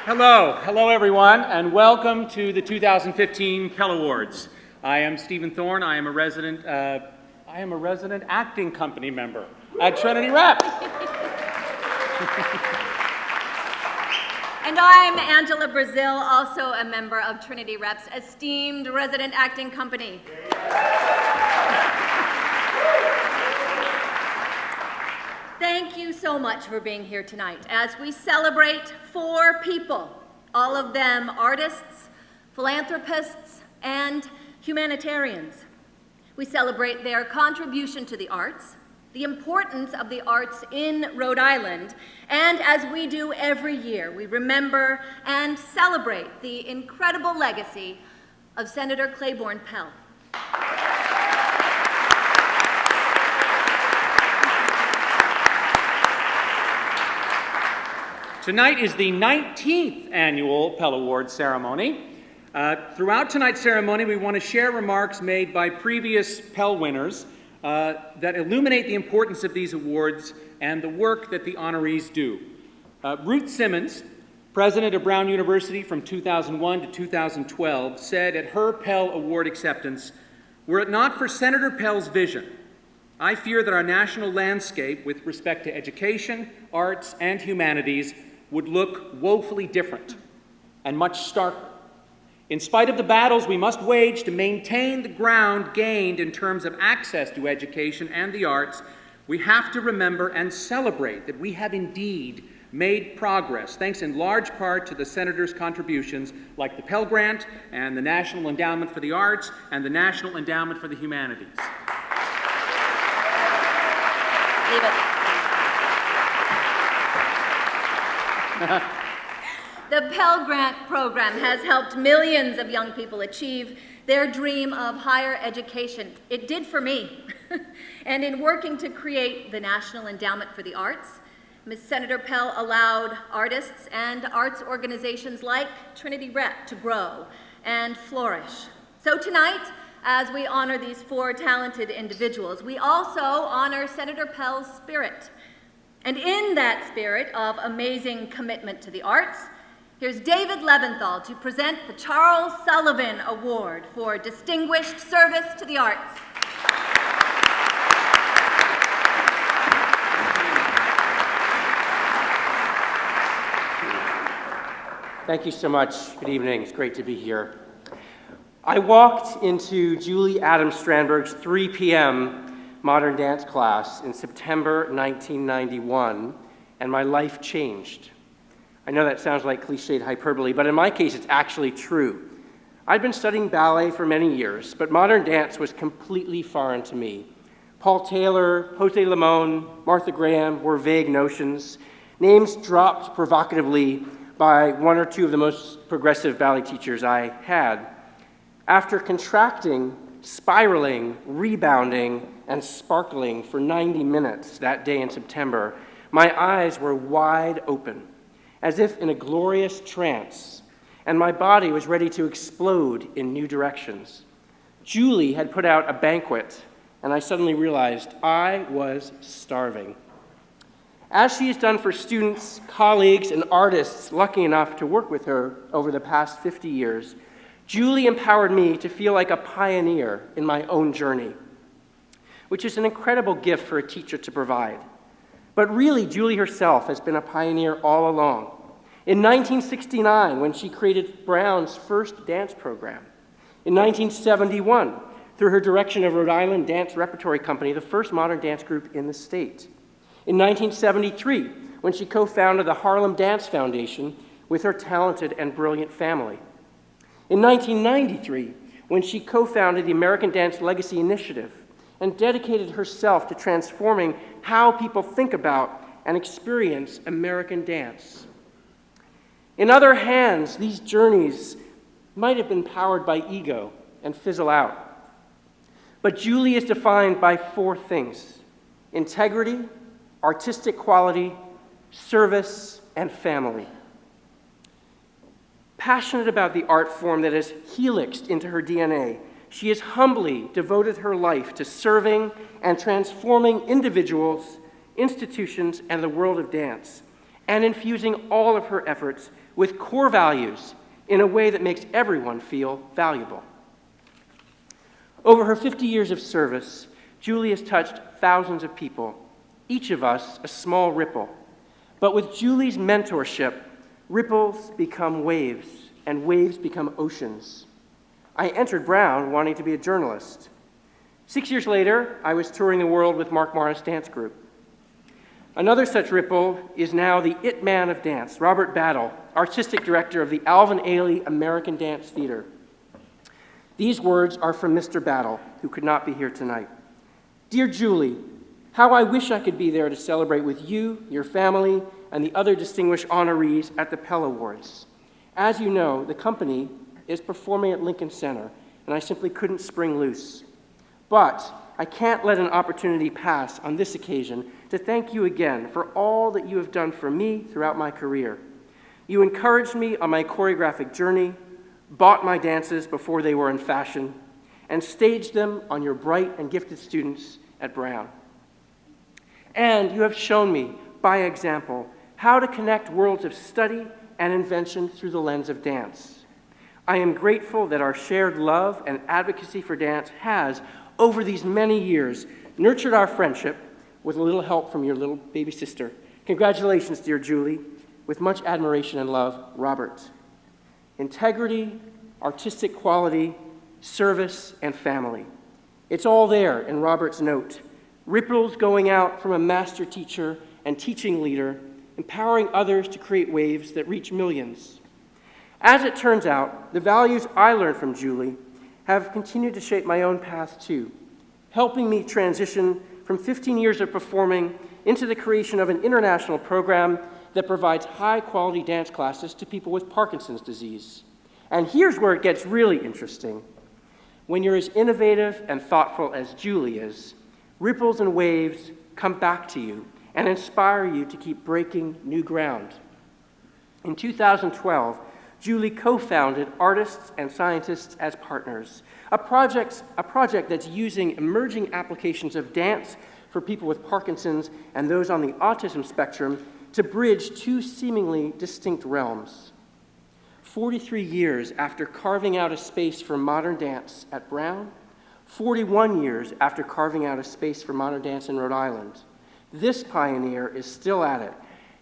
Hello everyone, and welcome to the 2015 Pell Awards. I am Stephen Thorne. I am a resident acting company member at Trinity Rep. And I'm Angela Brazil, also a member of Trinity Rep's esteemed resident acting company. Thank you so much for being here tonight as we celebrate 4 people, all of them artists, philanthropists, and humanitarians. We celebrate their contribution to the arts, the importance of the arts in Rhode Island, and as we do every year, we remember and celebrate the incredible legacy of Senator Claiborne Pell. Tonight is the 19th annual Pell Awards ceremony. Throughout tonight's ceremony, we want to share remarks made by previous Pell winners that illuminate the importance of these awards and the work that the honorees do. Ruth Simmons, president of Brown University from 2001 to 2012, said at her Pell Award acceptance, "Were it not for Senator Pell's vision, I fear that our national landscape with respect to education, arts, and humanities would look woefully different and much starker. In spite of the battles we must wage to maintain the ground gained in terms of access to education and the arts, we have to remember and celebrate that we have indeed made progress, thanks in large part to the Senator's contributions like the Pell Grant and the National Endowment for the Arts and the National Endowment for the Humanities." Leave it. The Pell Grant program has helped millions of young people achieve their dream of higher education. It did for me. And in working to create the National Endowment for the Arts, Ms. Senator Pell allowed artists and arts organizations like Trinity Rep to grow and flourish. So tonight, as we honor these 4 talented individuals, we also honor Senator Pell's spirit. And in that spirit of amazing commitment to the arts, here's David Leventhal to present the Charles Sullivan Award for Distinguished Service to the Arts. Thank you so much. Good evening. It's great to be here. I walked into Julie Adams Strandberg's 3 p.m. modern dance class in September 1991, and my life changed. I know that sounds like cliched hyperbole, but in my case, it's actually true. I'd been studying ballet for many years, but modern dance was completely foreign to me. Paul Taylor, Jose Limon, Martha Graham were vague notions, names dropped provocatively by 1 or 2 of the most progressive ballet teachers I had. After contracting, spiraling, rebounding, and sparkling for 90 minutes that day in September, my eyes were wide open, as if in a glorious trance, and my body was ready to explode in new directions. Julie had put out a banquet, and I suddenly realized I was starving. As she has done for students, colleagues, and artists lucky enough to work with her over the past 50 years, Julie empowered me to feel like a pioneer in my own journey, which is an incredible gift for a teacher to provide. But really, Julie herself has been a pioneer all along. In 1969, when she created Brown's first dance program. In 1971, through her direction of Rhode Island Dance Repertory Company, the first modern dance group in the state. In 1973, when she co-founded the Harlem Dance Foundation with her talented and brilliant family. In 1993, when she co-founded the American Dance Legacy Initiative and dedicated herself to transforming how people think about and experience American dance. In other hands, these journeys might have been powered by ego and fizzle out. But Julie is defined by 4 things: integrity, artistic quality, service, and family. Passionate about the art form that has helixed into her DNA, she has humbly devoted her life to serving and transforming individuals, institutions, and the world of dance, and infusing all of her efforts with core values in a way that makes everyone feel valuable. Over her 50 years of service, Julie has touched thousands of people, each of us a small ripple. But with Julie's mentorship, ripples become waves, and waves become oceans. I entered Brown wanting to be a journalist. 6 years later, I was touring the world with Mark Morris Dance Group. Another such ripple is now the it man of dance, Robert Battle, artistic director of the Alvin Ailey American Dance Theater. These words are from Mr. Battle, who could not be here tonight. Dear Julie, how I wish I could be there to celebrate with you, your family, and the other distinguished honorees at the Pell Awards. As you know, the company is performing at Lincoln Center, and I simply couldn't spring loose. But I can't let an opportunity pass on this occasion to thank you again for all that you have done for me throughout my career. You encouraged me on my choreographic journey, bought my dances before they were in fashion, and staged them on your bright and gifted students at Brown. And you have shown me, by example, how to connect worlds of study and invention through the lens of dance. I am grateful that our shared love and advocacy for dance has, over these many years, nurtured our friendship with a little help from your little baby sister. Congratulations, dear Julie. With much admiration and love, Robert. Integrity, artistic quality, service, and family. It's all there in Robert's note. Ripples going out from a master teacher and teaching leader, empowering others to create waves that reach millions. As it turns out, the values I learned from Julie have continued to shape my own path too, helping me transition from 15 years of performing into the creation of an international program that provides high-quality dance classes to people with Parkinson's disease. And here's where it gets really interesting. When you're as innovative and thoughtful as Julie is, ripples and waves come back to you and inspire you to keep breaking new ground. In 2012, Julie co-founded Artists and Scientists as Partners, a project that's using emerging applications of dance for people with Parkinson's and those on the autism spectrum to bridge two seemingly distinct realms. 43 years after carving out a space for modern dance at Brown, 41 years after carving out a space for modern dance in Rhode Island, this pioneer is still at it,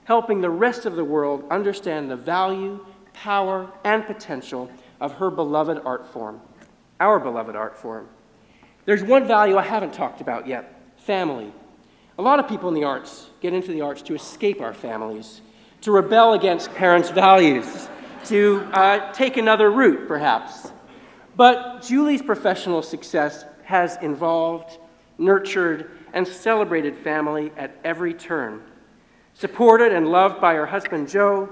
helping the rest of the world understand the value, power, and potential of her beloved art form, our beloved art form. There's one value I haven't talked about yet, family. A lot of people in the arts get into the arts to escape our families, to rebel against parents' values, to take another route, perhaps. But Julie's professional success has involved, nurtured, and celebrated family at every turn. Supported and loved by her husband, Joe,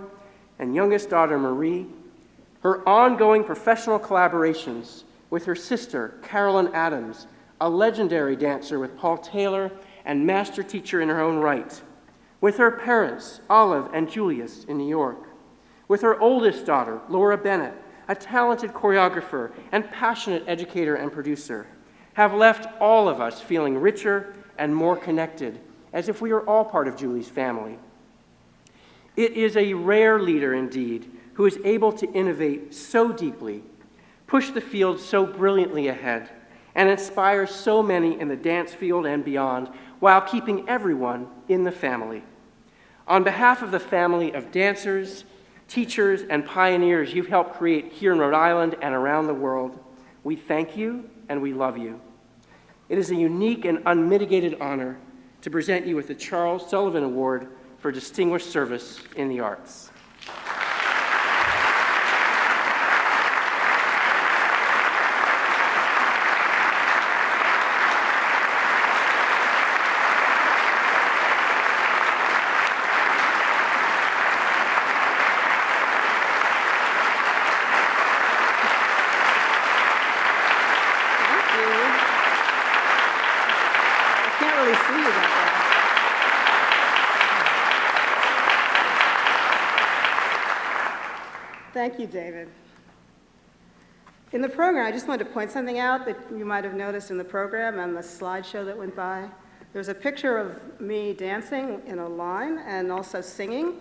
and youngest daughter, Marie, her ongoing professional collaborations with her sister, Carolyn Adams, a legendary dancer with Paul Taylor and master teacher in her own right, with her parents, Olive and Julius, in New York, with her oldest daughter, Laura Bennett, a talented choreographer and passionate educator and producer, have left all of us feeling richer and more connected, as if we are all part of Julie's family. It is a rare leader indeed who is able to innovate so deeply, push the field so brilliantly ahead, and inspire so many in the dance field and beyond, while keeping everyone in the family. On behalf of the family of dancers, teachers, and pioneers you've helped create here in Rhode Island and around the world, we thank you and we love you. It is a unique and unmitigated honor to present you with the Charles Sullivan Award for Distinguished Service in the Arts. Thank you, David. In the program, I just wanted to point something out that you might have noticed in the program and the slideshow that went by. There's a picture of me dancing in a line and also singing.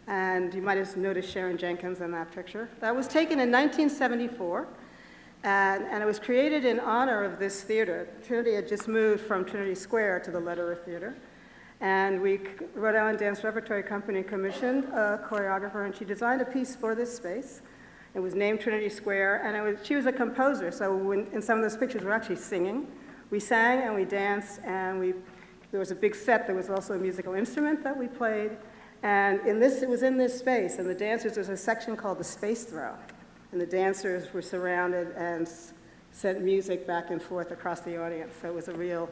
And you might have noticed Sharon Jenkins in that picture. That was taken in 1974, and it was created in honor of this theater. Trinity had just moved from Trinity Square to the Lederer Theater. And Rhode Island Dance Repertory Company commissioned a choreographer, and she designed a piece for this space. It was named Trinity Square, and she was a composer, so in some of those pictures we're actually singing. We sang and we danced, and there was a big set. There was also a musical instrument that we played. And it was in this space, and the dancers, there's a section called the space throw. And the dancers were surrounded and sent music back and forth across the audience. So it was a real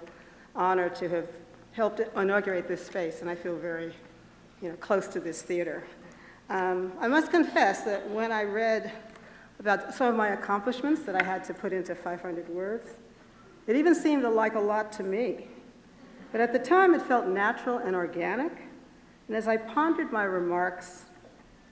honor to have helped inaugurate this space, and I feel very close to this theater. I must confess that when I read about some of my accomplishments that I had to put into 500 words, it even seemed like a lot to me. But at the time, it felt natural and organic. And as I pondered my remarks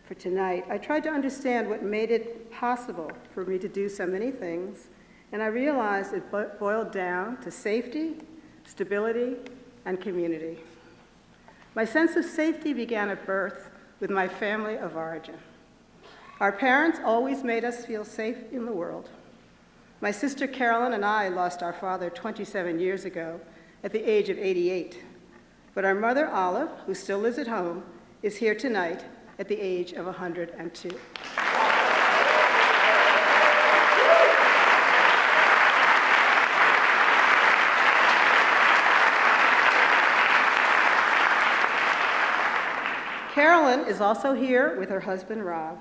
for tonight, I tried to understand what made it possible for me to do so many things, and I realized it boiled down to safety, stability, and community. My sense of safety began at birth with my family of origin. Our parents always made us feel safe in the world. My sister Carolyn and I lost our father 27 years ago at the age of 88. But our mother, Olive, who still lives at home, is here tonight at the age of 102. Carolyn is also here with her husband, Rob.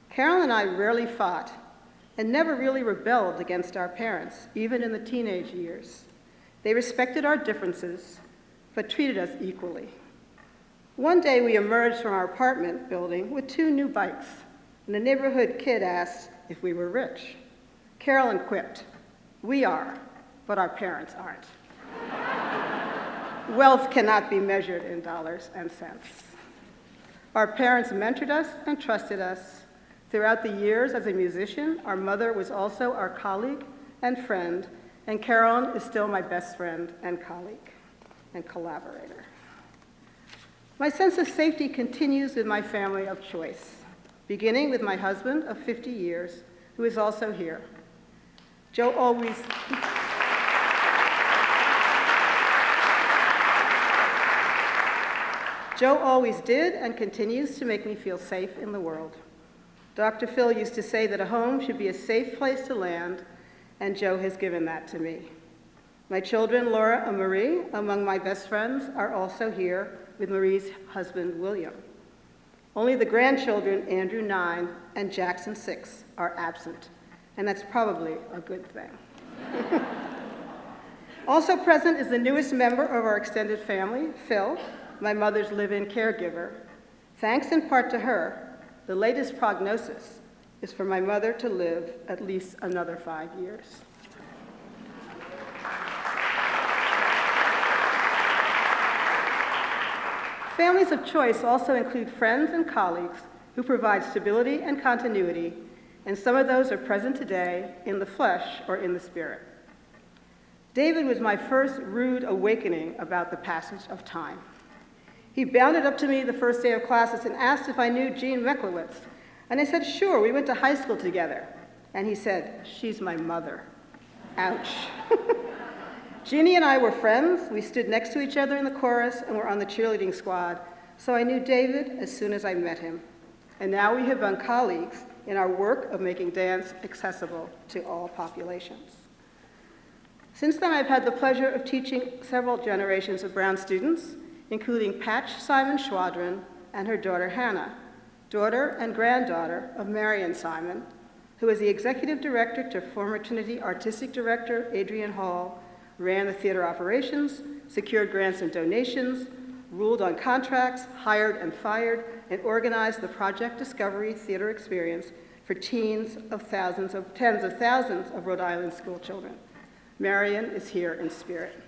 Carolyn and I rarely fought and never really rebelled against our parents, even in the teenage years. They respected our differences, but treated us equally. One day we emerged from our apartment building with 2 new bikes, and a neighborhood kid asked if we were rich. Carolyn quipped, "We are, but our parents aren't." Wealth cannot be measured in dollars and cents. Our parents mentored us and trusted us. Throughout the years as a musician, our mother was also our colleague and friend, and Carolyn is still my best friend and colleague and collaborator. My sense of safety continues with my family of choice, beginning with my husband of 50 years, who is also here. Joe always did and continues to make me feel safe in the world. Dr. Phil used to say that a home should be a safe place to land, and Joe has given that to me. My children, Laura and Marie, among my best friends, are also here with Marie's husband, William. Only the grandchildren, Andrew, 9, and Jackson, 6, are absent, and that's probably a good thing. Also present is the newest member of our extended family, Phil, my mother's live-in caregiver. Thanks in part to her, the latest prognosis is for my mother to live at least another 5 years. Families of choice also include friends and colleagues who provide stability and continuity, and some of those are present today in the flesh or in the spirit. David was my first rude awakening about the passage of time. He bounded up to me the first day of classes and asked if I knew Jean Meklowitz. And I said, sure, we went to high school together. And he said, she's my mother. Ouch. Jeannie and I were friends. We stood next to each other in the chorus and were on the cheerleading squad. So I knew David as soon as I met him. And now we have been colleagues in our work of making dance accessible to all populations. Since then, I've had the pleasure of teaching several generations of Brown students, including Patch Simon Schwadron and her daughter Hannah, daughter and granddaughter of Marion Simon, who is the executive director to former Trinity artistic director Adrian Hall, ran the theater operations, secured grants and donations, ruled on contracts, hired and fired, and organized the Project Discovery theater experience for tens of thousands of Rhode Island school children. Marion is here in spirit.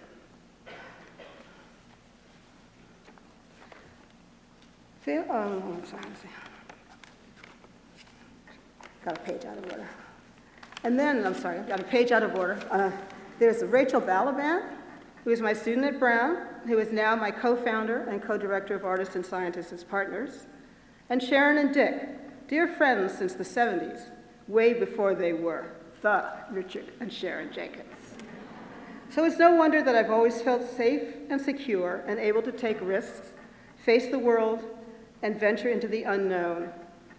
I'm sorry, got a page out of order. And then, got a page out of order. There's Rachel Balaban, who is my student at Brown, who is now my co-founder and co-director of Artists and Scientists as Partners. And Sharon and Dick, dear friends since the 70s, way before they were the Richard and Sharon Jenkins. So it's no wonder that I've always felt safe and secure and able to take risks, face the world, and venture into the unknown,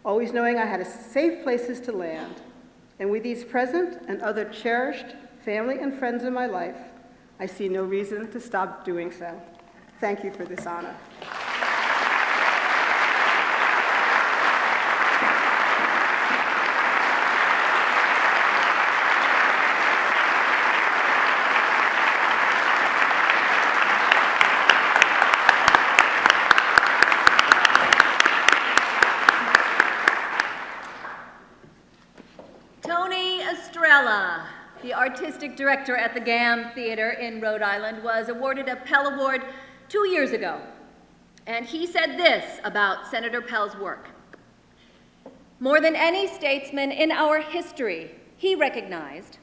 always knowing I had safe places to land. And with these present and other cherished family and friends in my life, I see no reason to stop doing so. Thank you for this honor. The artistic director at the GAM Theater in Rhode Island was awarded a Pell Award 2 years ago. And he said this about Senator Pell's work. More than any statesman in our history, he recognized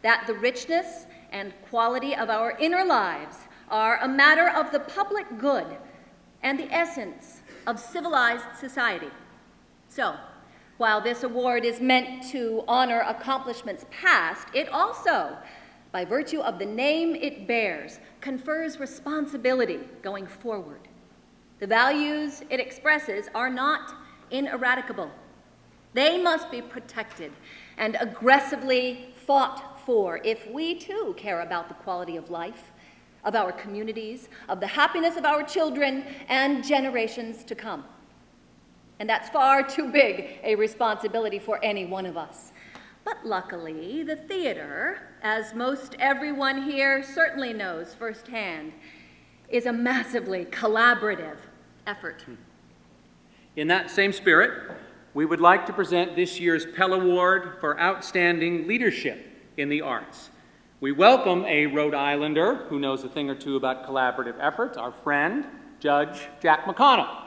that the richness and quality of our inner lives are a matter of the public good and the essence of civilized society. So, while this award is meant to honor accomplishments past, it also, by virtue of the name it bears, confers responsibility going forward. The values it expresses are not ineradicable. They must be protected and aggressively fought for if we too care about the quality of life, of our communities, of the happiness of our children and generations to come. And that's far too big a responsibility for any one of us. But luckily, the theater, as most everyone here certainly knows firsthand, is a massively collaborative effort. In that same spirit, we would like to present this year's Pell Award for Outstanding Leadership in the Arts. We welcome a Rhode Islander who knows a thing or two about collaborative efforts, our friend, Judge Jack McConnell.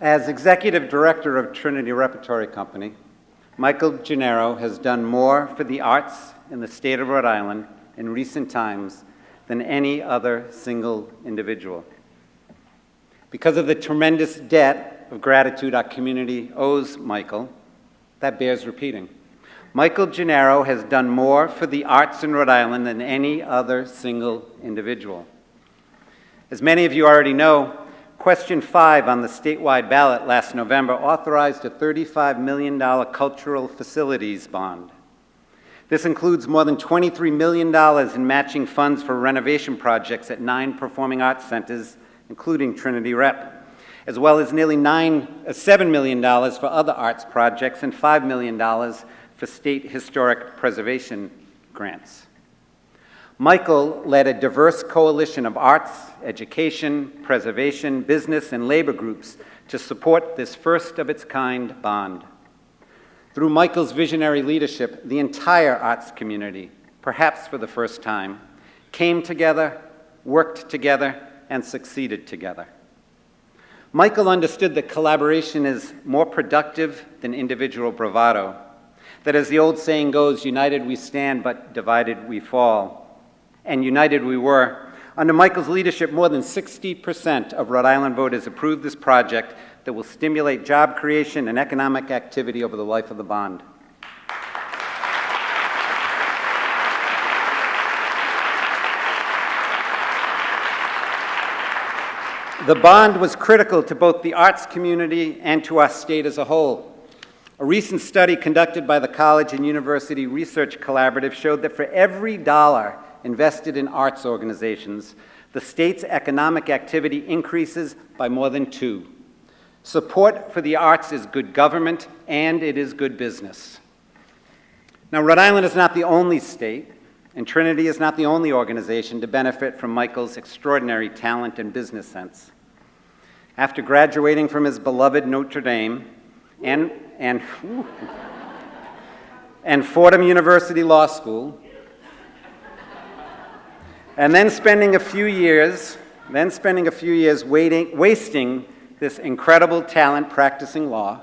As Executive Director of Trinity Repertory Company, Michael Gennaro has done more for the arts in the state of Rhode Island in recent times than any other single individual. Because of the tremendous debt of gratitude our community owes Michael, that bears repeating. Michael Gennaro has done more for the arts in Rhode Island than any other single individual. As many of you already know, Question 5 on the statewide ballot last November authorized a $35 million cultural facilities bond. This includes more than $23 million in matching funds for renovation projects at 9 performing arts centers, including Trinity Rep, as well as nearly $7 million for other arts projects and $5 million for state historic preservation grants. Michael led a diverse coalition of arts, education, preservation, business, and labor groups to support this first-of-its-kind bond. Through Michael's visionary leadership, the entire arts community, perhaps for the first time, came together, worked together, and succeeded together. Michael understood that collaboration is more productive than individual bravado, that as the old saying goes, united we stand, but divided we fall. And united we were. Under Michael's leadership, more than 60% of Rhode Island voters approved this project that will stimulate job creation and economic activity over the life of the bond. The bond was critical to both the arts community and to our state as a whole. A recent study conducted by the College and University Research Collaborative showed that for every dollar invested in arts organizations, the state's economic activity increases by more than 2. Support for the arts is good government, and it is good business. Now, Rhode Island is not the only state, and Trinity is not the only organization to benefit from Michael's extraordinary talent and business sense. After graduating from his beloved Notre Dame and Fordham University Law School, and then spending a few years wasting this incredible talent practicing law,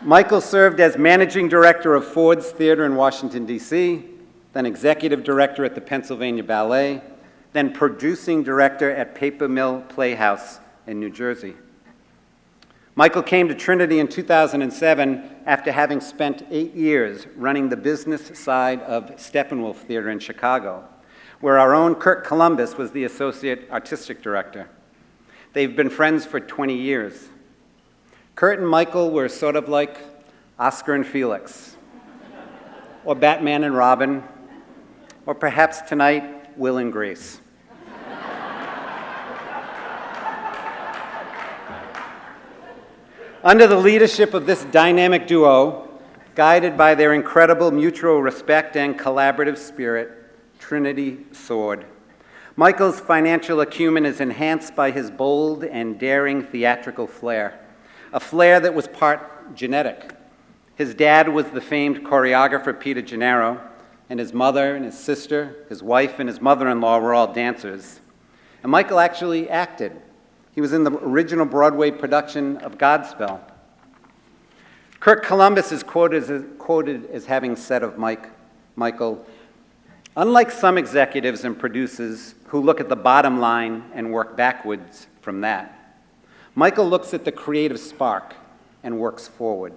Michael served as managing director of Ford's Theater in Washington, D.C., then executive director at the Pennsylvania Ballet, then producing director at Paper Mill Playhouse in New Jersey. Michael came to Trinity in 2007 after having spent 8 years running the business side of Steppenwolf Theater in Chicago, where our own Kurt Columbus was the associate artistic director. They've been friends for 20 years. Kurt and Michael were sort of like Oscar and Felix, or Batman and Robin, or perhaps tonight, Will and Grace. Under the leadership of this dynamic duo, guided by their incredible mutual respect and collaborative spirit, Trinity soared. Michael's financial acumen is enhanced by his bold and daring theatrical flair, a flair that was part genetic. His dad was the famed choreographer Peter Gennaro, and his mother and his sister, his wife and his mother-in-law were all dancers. And Michael actually acted. He was in the original Broadway production of Godspell. Kurt Columbus is quoted as having said of Michael, "Unlike some executives and producers who look at the bottom line and work backwards from that, Michael looks at the creative spark and works forward."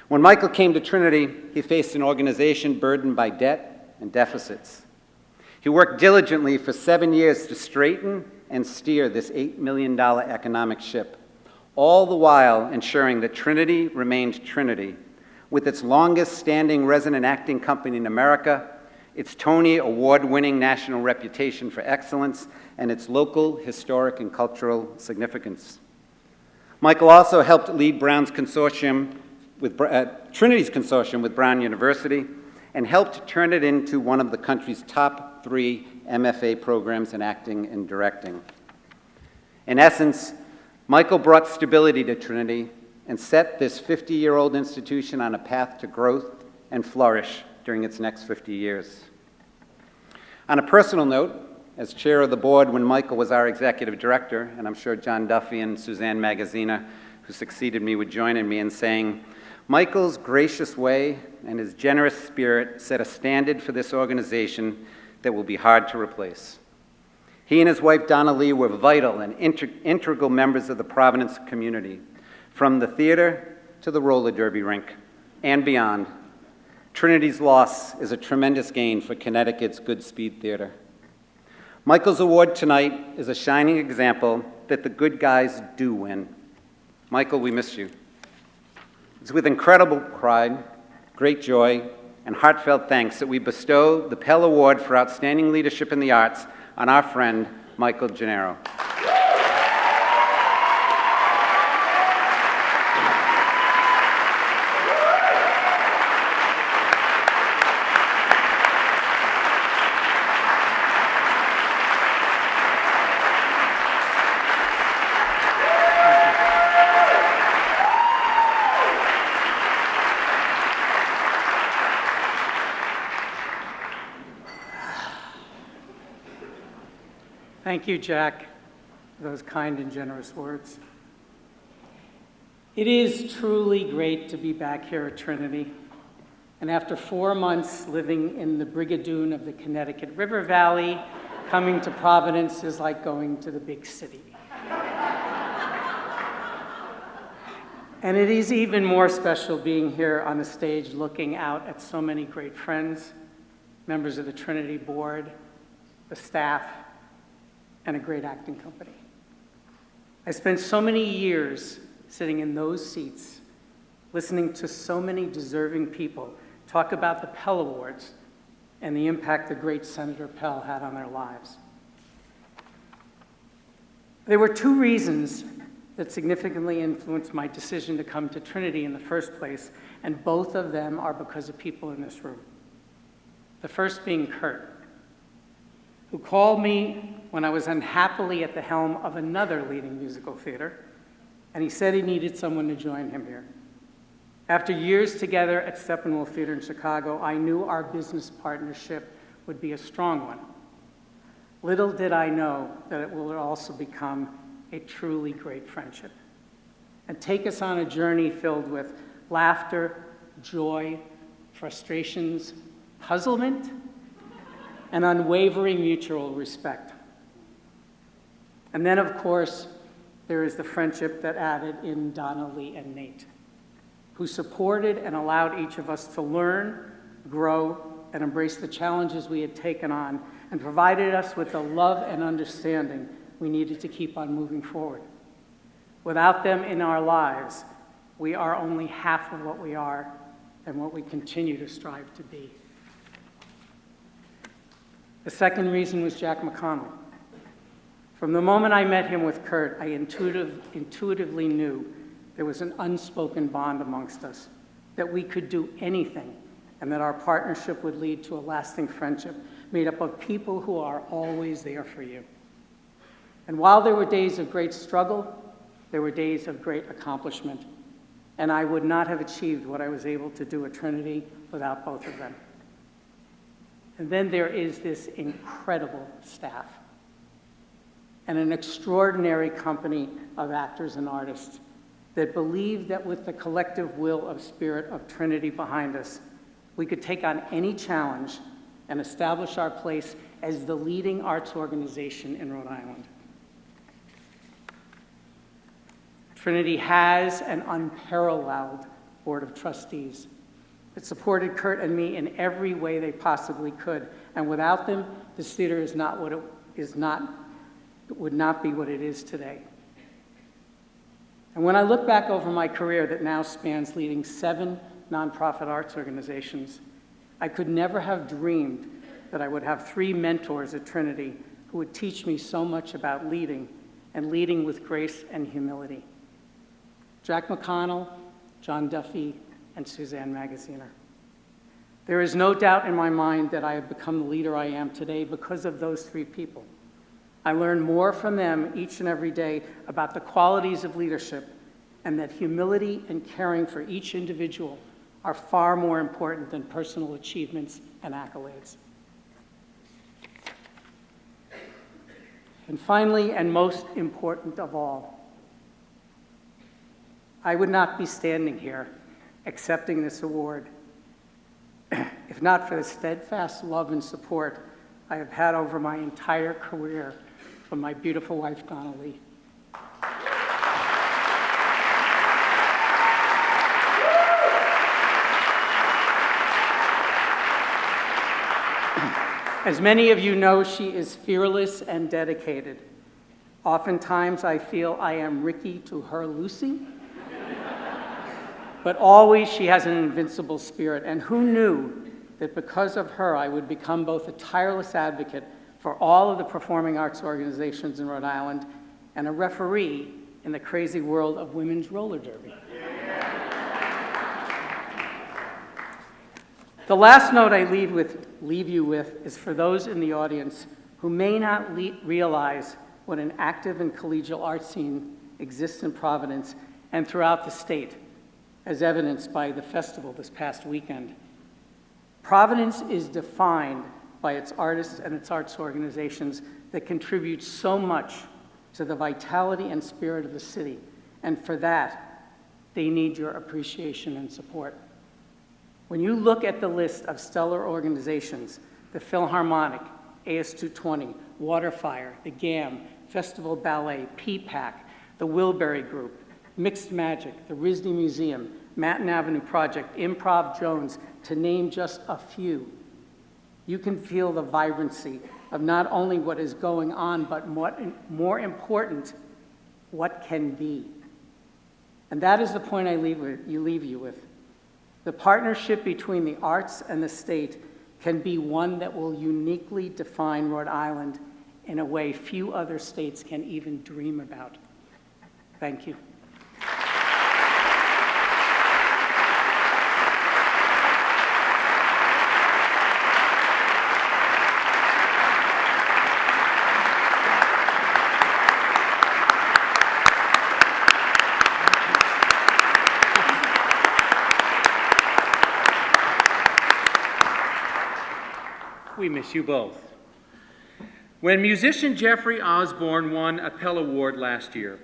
When Michael came to Trinity, he faced an organization burdened by debt and deficits. He worked diligently for 7 years to straighten and steer this $8 million economic ship, all the while ensuring that Trinity remained Trinity, with its longest-standing resident acting company in America, its Tony Award-winning national reputation for excellence, and its local historic and cultural significance. Michael also helped lead Trinity consortium with Brown University, and helped turn it into one of the country's top 3 MFA programs in acting and directing. In essence, Michael brought stability to Trinity and set this 50-year-old institution on a path to growth and flourish during its next 50 years. On a personal note, as chair of the board when Michael was our executive director, and I'm sure John Duffy and Suzanne Magazina, who succeeded me, would join in me in saying, Michael's gracious way and his generous spirit set a standard for this organization that will be hard to replace. He and his wife Donna Lee were vital and integral members of the Providence community, from the theater to the roller derby rink and beyond. Trinity's loss is a tremendous gain for Connecticut's Goodspeed Theater. Michael's award tonight is a shining example that the good guys do win. Michael, we miss you. It's with incredible pride, great joy, and heartfelt thanks that we bestow the Pell Award for Outstanding Leadership in the Arts on our friend, Michael Gennaro. Thank you, Jack, for those kind and generous words. It is truly great to be back here at Trinity. And after 4 months living in the Brigadoon of the Connecticut River Valley, coming to Providence is like going to the big city. And it is even more special being here on the stage looking out at so many great friends, members of the Trinity board, the staff, and a great acting company. I spent so many years sitting in those seats, listening to so many deserving people talk about the Pell Awards and the impact the great Senator Pell had on their lives. There were 2 reasons that significantly influenced my decision to come to Trinity in the first place, and both of them are because of people in this room. The first being Kurt, who called me when I was unhappily at the helm of another leading musical theater, and he said he needed someone to join him here. After years together at Steppenwolf Theater in Chicago, I knew our business partnership would be a strong one. Little did I know that it will also become a truly great friendship. and take us on a journey filled with laughter, joy, frustrations, puzzlement, and unwavering mutual respect. And then, of course, there is the friendship that added in Donna, Lee, and Nate, who supported and allowed each of us to learn, grow, and embrace the challenges we had taken on, and provided us with the love and understanding we needed to keep on moving forward. Without them in our lives, we are only half of what we are and what we continue to strive to be. The second reason was Jack McConnell. From the moment I met him with Kurt, I intuitively knew there was an unspoken bond amongst us, that we could do anything, and that our partnership would lead to a lasting friendship made up of people who are always there for you. And while there were days of great struggle, there were days of great accomplishment, and I would not have achieved what I was able to do at Trinity without both of them. And then there is this incredible staff and an extraordinary company of actors and artists that believe that with the collective will of spirit of Trinity behind us, we could take on any challenge and establish our place as the leading arts organization in Rhode Island. Trinity has an unparalleled board of trustees that supported Kurt and me in every way they possibly could. And without them, this theater is not what it is not, it would not be what it is today. And when I look back over my career that now spans leading 7 nonprofit arts organizations, I could never have dreamed that I would have 3 mentors at Trinity who would teach me so much about leading, and leading with grace and humility. Jack McConnell, John Duffy, and Suzanne Magaziner. There is no doubt in my mind that I have become the leader I am today because of those 3 people. I learn more from them each and every day about the qualities of leadership, and that humility and caring for each individual are far more important than personal achievements and accolades. And finally, and most important of all, I would not be standing here accepting this award if not for the steadfast love and support I have had over my entire career from my beautiful wife, Donna Lee. As many of you know, she is fearless and dedicated. Oftentimes I feel I am Ricky to her Lucy, but always she has an invincible spirit. And who knew that because of her I would become both a tireless advocate for all of the performing arts organizations in Rhode Island and a referee in the crazy world of women's roller derby. The last note I leave you with is for those in the audience who may not realize what an active and collegial art scene exists in Providence and throughout the state, as evidenced by the festival this past weekend. Providence is defined by its artists and its arts organizations that contribute so much to the vitality and spirit of the city, and for that, they need your appreciation and support. When you look at the list of stellar organizations, the Philharmonic, AS220, Waterfire, the GAM, Festival Ballet, PPAC, the Wilbury Group, Mixed Magic, the RISD Museum, Manton Avenue Project, Improv Jones, to name just a few, you can feel the vibrancy of not only what is going on, but more important, what can be. And that is the point I leave you with. The partnership between the arts and the state can be one that will uniquely define Rhode Island in a way few other states can even dream about. Thank you. We miss you both. When musician Jeffrey Osborne won a Pell Award last year,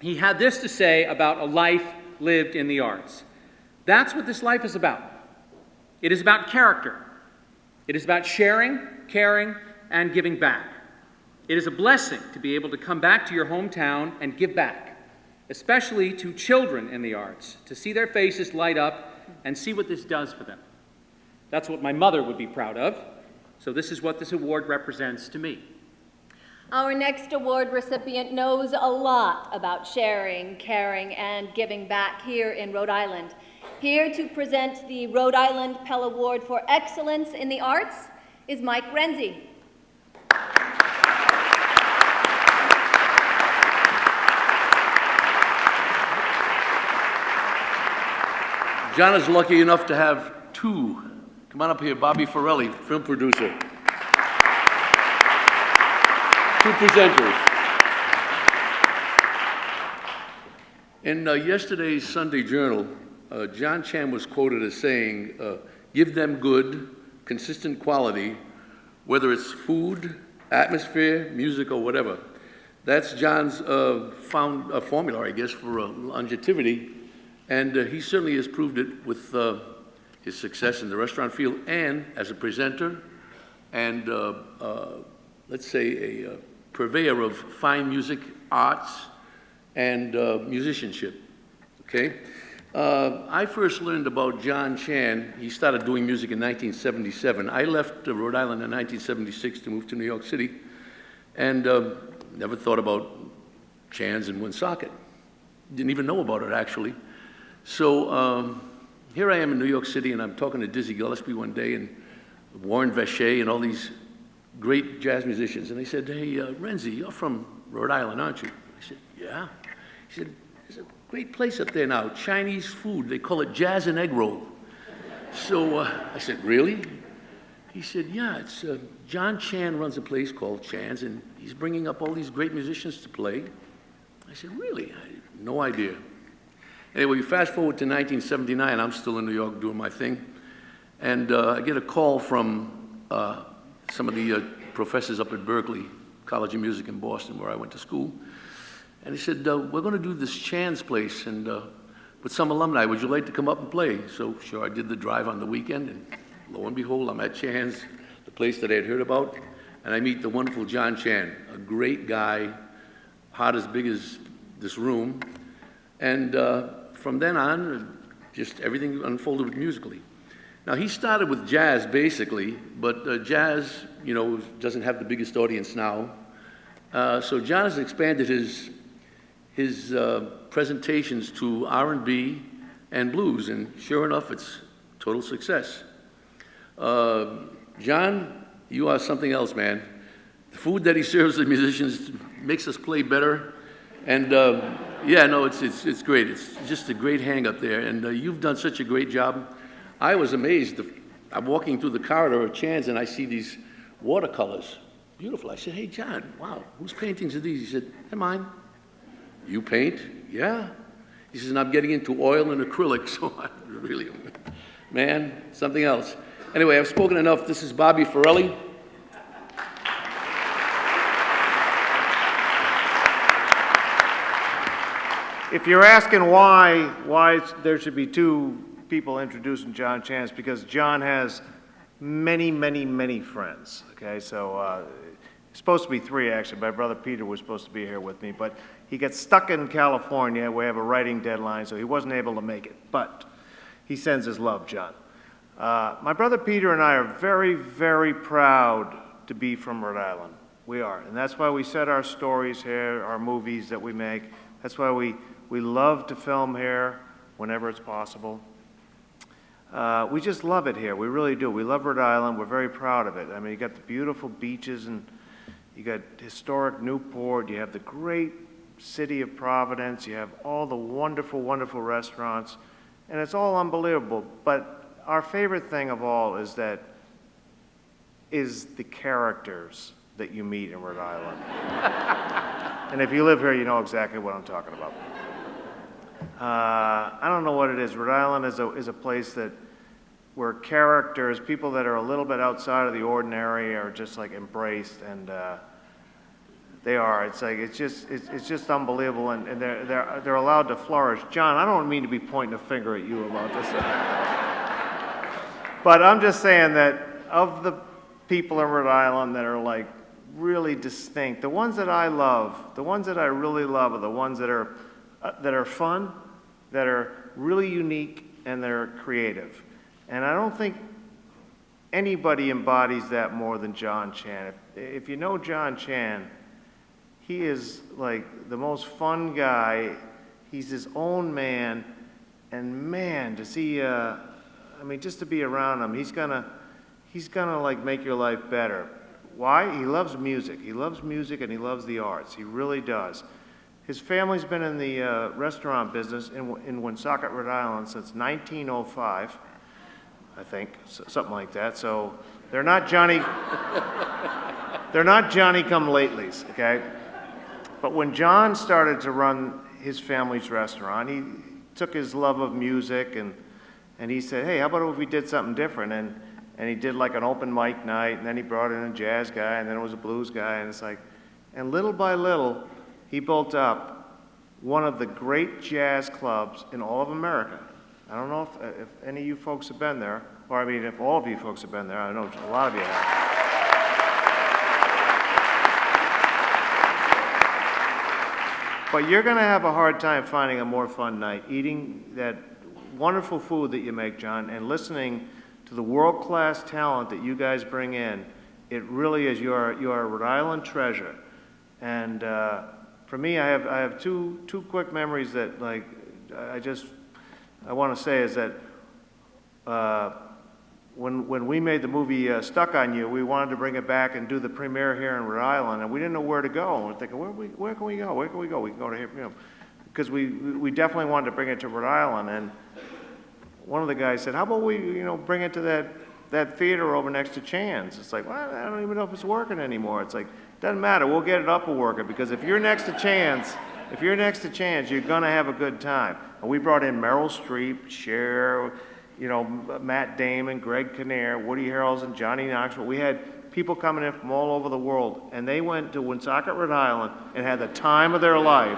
he had this to say about a life lived in the arts. That's what this life is about. It is about character. It is about sharing, caring, and giving back. It is a blessing to be able to come back to your hometown and give back, especially to children in the arts, to see their faces light up and see what this does for them. That's what my mother would be proud of, so this is what this award represents to me. Our next award recipient knows a lot about sharing, caring, and giving back here in Rhode Island. Here to present the Rhode Island Pell Award for Excellence in the Arts is Mike Renzi. John is lucky enough to have two. Come on up here, Bobby Forelli, film producer. Two presenters. In yesterday's Sunday Journal, John Chan was quoted as saying, give them good, consistent quality, whether it's food, atmosphere, music, or whatever. That's John's formula, I guess, for longevity, and he certainly has proved it with his success in the restaurant field and as a presenter and, let's say, a purveyor of fine music, arts, and musicianship, okay? I first learned about John Chan. He started doing music in 1977. I left Rhode Island in 1976 to move to New York City and never thought about Chan's in Woonsocket. Didn't even know about it, actually. So here I am in New York City, and I'm talking to Dizzy Gillespie one day, and Warren Vachey, and all these great jazz musicians. And they said, hey, Renzi, you're from Rhode Island, aren't you? I said, yeah. He said, there's a great place up there now, Chinese food. They call it Jazz and Egg Roll. So I said, really? He said, yeah, it's John Chan runs a place called Chan's, and he's bringing up all these great musicians to play. I said, really? I had no idea. Anyway, fast forward to 1979. I'm still in New York doing my thing. And I get a call from some of the professors up at Berkeley, College of Music in Boston, where I went to school. And he said, we're going to do this Chan's place and with some alumni. Would you like to come up and play? So sure, I did the drive on the weekend, and lo and behold, I'm at Chan's, the place that I had heard about, and I meet the wonderful John Chan, a great guy, heart as big as this room. And from then on, just everything unfolded musically. Now, he started with jazz, basically, but jazz, you know, doesn't have the biggest audience now. So John has expanded his presentations to R&B and blues, and sure enough, it's total success. John, you are something else, man. The food that he serves the musicians makes us play better, and yeah, no, it's great. It's just a great hang up there, and you've done such a great job. I was amazed. I'm walking through the corridor of Chan's, and I see these watercolors. Beautiful. I said, hey, John, wow, whose paintings are these? He said, they're mine. You paint? Yeah. He says, and I'm getting into oil and acrylic, so I really, man, something else. Anyway, I've spoken enough. This is Bobby Forelli. If you're asking why there should be two people introducing John Chan, it's because John has many, many, many friends, okay? So it's supposed to be three, actually. My brother Peter was supposed to be here with me, but he got stuck in California. We have a writing deadline, so he wasn't able to make it. But he sends his love, John. My brother Peter and I are very, very proud to be from Rhode Island. We are, and that's why we set our stories here, our movies that we make. That's why we love to film here whenever it's possible. We just love it here. We really do. We love Rhode Island. We're very proud of it. I mean, you got the beautiful beaches, and you got historic Newport. You have the great city of Providence. You have all the wonderful, wonderful restaurants, and it's all unbelievable. But our favorite thing of all is the characters that you meet in Rhode Island. And if you live here, you know exactly what I'm talking about. I don't know what it is. Rhode Island is a place where characters, people that are a little bit outside of the ordinary, are just like embraced, and They are. It's like it's just unbelievable, and they're allowed to flourish. John, I don't mean to be pointing a finger at you about this, but I'm just saying that of the people in Rhode Island that are like really distinct, the ones that I love, the ones that I really love, are the ones that are fun, that are really unique, and that are creative. And I don't think anybody embodies that more than John Chan. If you know John Chan, he is like the most fun guy. He's his own man, and man, to see, I mean, just to be around him, he's gonna like make your life better. Why? He loves music. He loves music and he loves the arts. He really does. His family's been in the restaurant business in Woonsocket, Rhode Island since 1905, I think, something like that. So they're not Johnny come-latelys, okay? But when John started to run his family's restaurant, he took his love of music and he said, hey, how about if we did something different? And he did like an open mic night, and then he brought in a jazz guy, and then it was a blues guy, and it's like, and little by little, he built up one of the great jazz clubs in all of America. I don't know if any of you folks have been there, or I mean, if all of you folks have been there. I know a lot of you have. But you're going to have a hard time finding a more fun night, eating that wonderful food that you make, John, and listening to the world-class talent that you guys bring in. It really is, you're a Rhode Island treasure. And for me, I have two quick memories that like I want to say is that when we made the movie Stuck on You, we wanted to bring it back and do the premiere here in Rhode Island, and we didn't know where to go. And we're thinking, where can we go? Where can we go? We can go to here, you know, because we definitely wanted to bring it to Rhode Island. And one of the guys said, how about we, bring it to that theater over next to Chan's? It's like, well, I don't even know if it's working anymore. It's like, doesn't matter, we'll get it up and working, because if you're next to Chan's, you're gonna have a good time. And we brought in Meryl Streep, Cher, Matt Damon, Greg Kinnear, Woody Harrelson, Johnny Knoxville. We had people coming in from all over the world, and they went to Woonsocket, Rhode Island, and had the time of their life.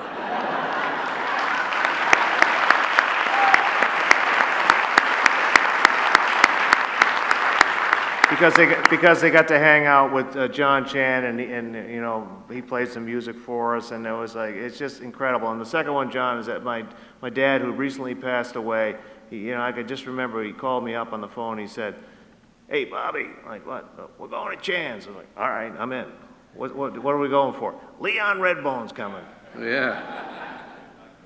Because they got to hang out with John Chan, and he played some music for us, and it was like, it's just incredible. And the second one, John, is that my dad, who recently passed away, I could just remember he called me up on the phone. He said, "Hey, Bobby," I'm like, "What? We're going to Chan's." I'm like, "All right, I'm in. What are we going for?" "Leon Redbone's coming." Yeah.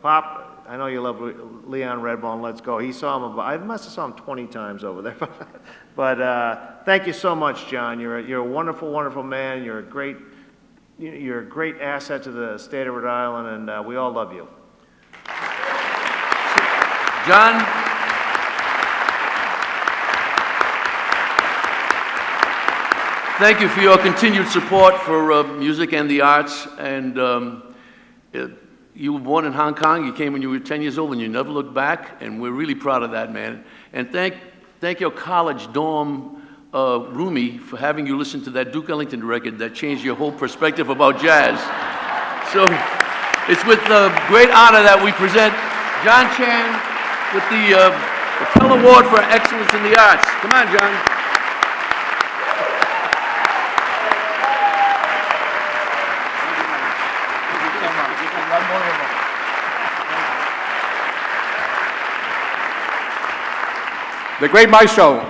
"Pop, I know you love Leon Redbone. Let's go." He saw him I must have saw him 20 times over there. But thank you so much, John. You're a wonderful, wonderful man. You're a great asset to the state of Rhode Island, and we all love you. John, thank you for your continued support for music and the arts. And you were born in Hong Kong. You came when you were 10 years old, and you never looked back. And we're really proud of that, man. And thank your college dorm roomie for having you listen to that Duke Ellington record that changed your whole perspective about jazz. So it's with great honor that we present John Chan with the Pell Award for Excellence in the Arts. Come on, John. The great maestro,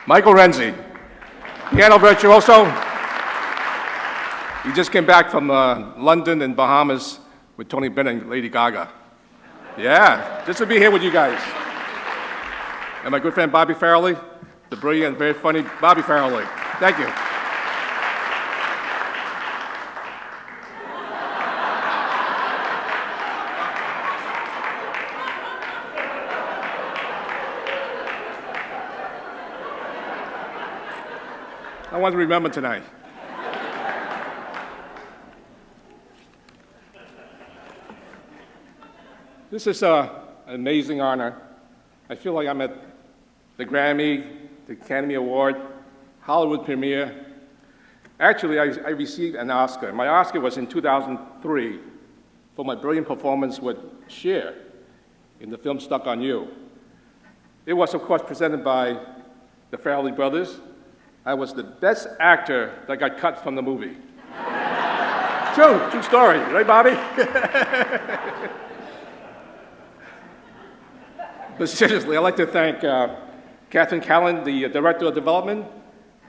Michael Renzi, piano virtuoso. He just came back from London and Bahamas with Tony Bennett and Lady Gaga. Yeah, just to be here with you guys. And my good friend Bobby Farrelly, the brilliant, very funny Bobby Farrelly. Thank you. I want to remember tonight. This is an amazing honor. I feel like I'm at the Grammy, the Academy Award, Hollywood premiere, Actually, I received an Oscar. My Oscar was in 2003 for my brilliant performance with Cher in the film Stuck on You. It was, of course, presented by the Farrelly brothers. I was the best actor that got cut from the movie. True story, right, Bobby? But seriously, I'd like to thank Catherine Callan, the Director of Development,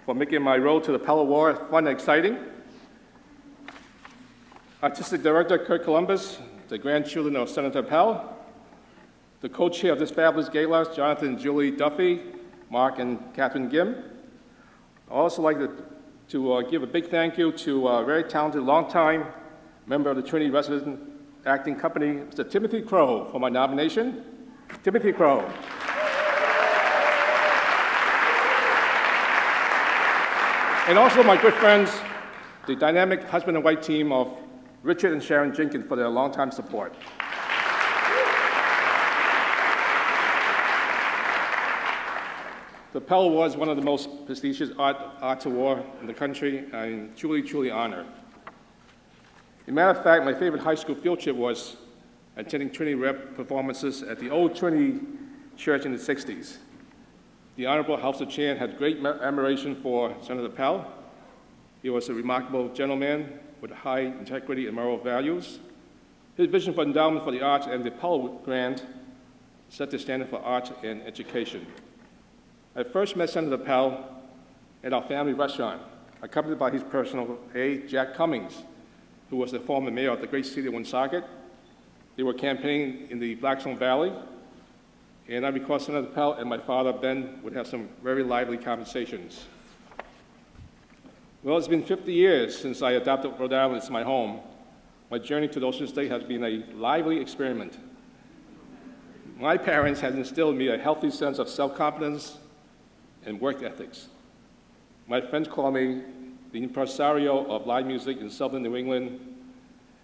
for making my road to the Pell Award fun and exciting. Artistic Director Kurt Columbus, the grandchildren of Senator Pell, the co-chair of this fabulous gala, Jonathan and Julie Duffy, Mark and Catherine Gim. I'd also like to give a big thank you to a very talented, longtime member of the Trinity Resident Acting Company, Mr. Timothy Crow, for my nomination. Timothy Crow. And also my good friends, the dynamic husband and wife team of Richard and Sharon Jenkins for their longtime support. The Pell Awards is one of the most prestigious arts awards in the country. I'm truly honored. As a matter of fact, my favorite high school field trip was attending Trinity Rep performances at the old Trinity Church in the 60s. The Honorable House of Chan had great admiration for Senator Pell. He was a remarkable gentleman with high integrity and moral values. His vision for endowment for the arts and the Pell Grant set the standard for arts and education. I first met Senator Pell at our family restaurant, accompanied by his personal aide, Jack Cummings, who was the former mayor of the great city of Woonsocket. They were campaigning in the Blackstone Valley, and I recall Senator Pell and my father, Ben, would have some very lively conversations. Well, it's been 50 years since I adopted Rhode Island as my home. My journey to the Ocean State has been a lively experiment. My parents had instilled in me a healthy sense of self-confidence and work ethics. My friends call me the impresario of live music in southern New England,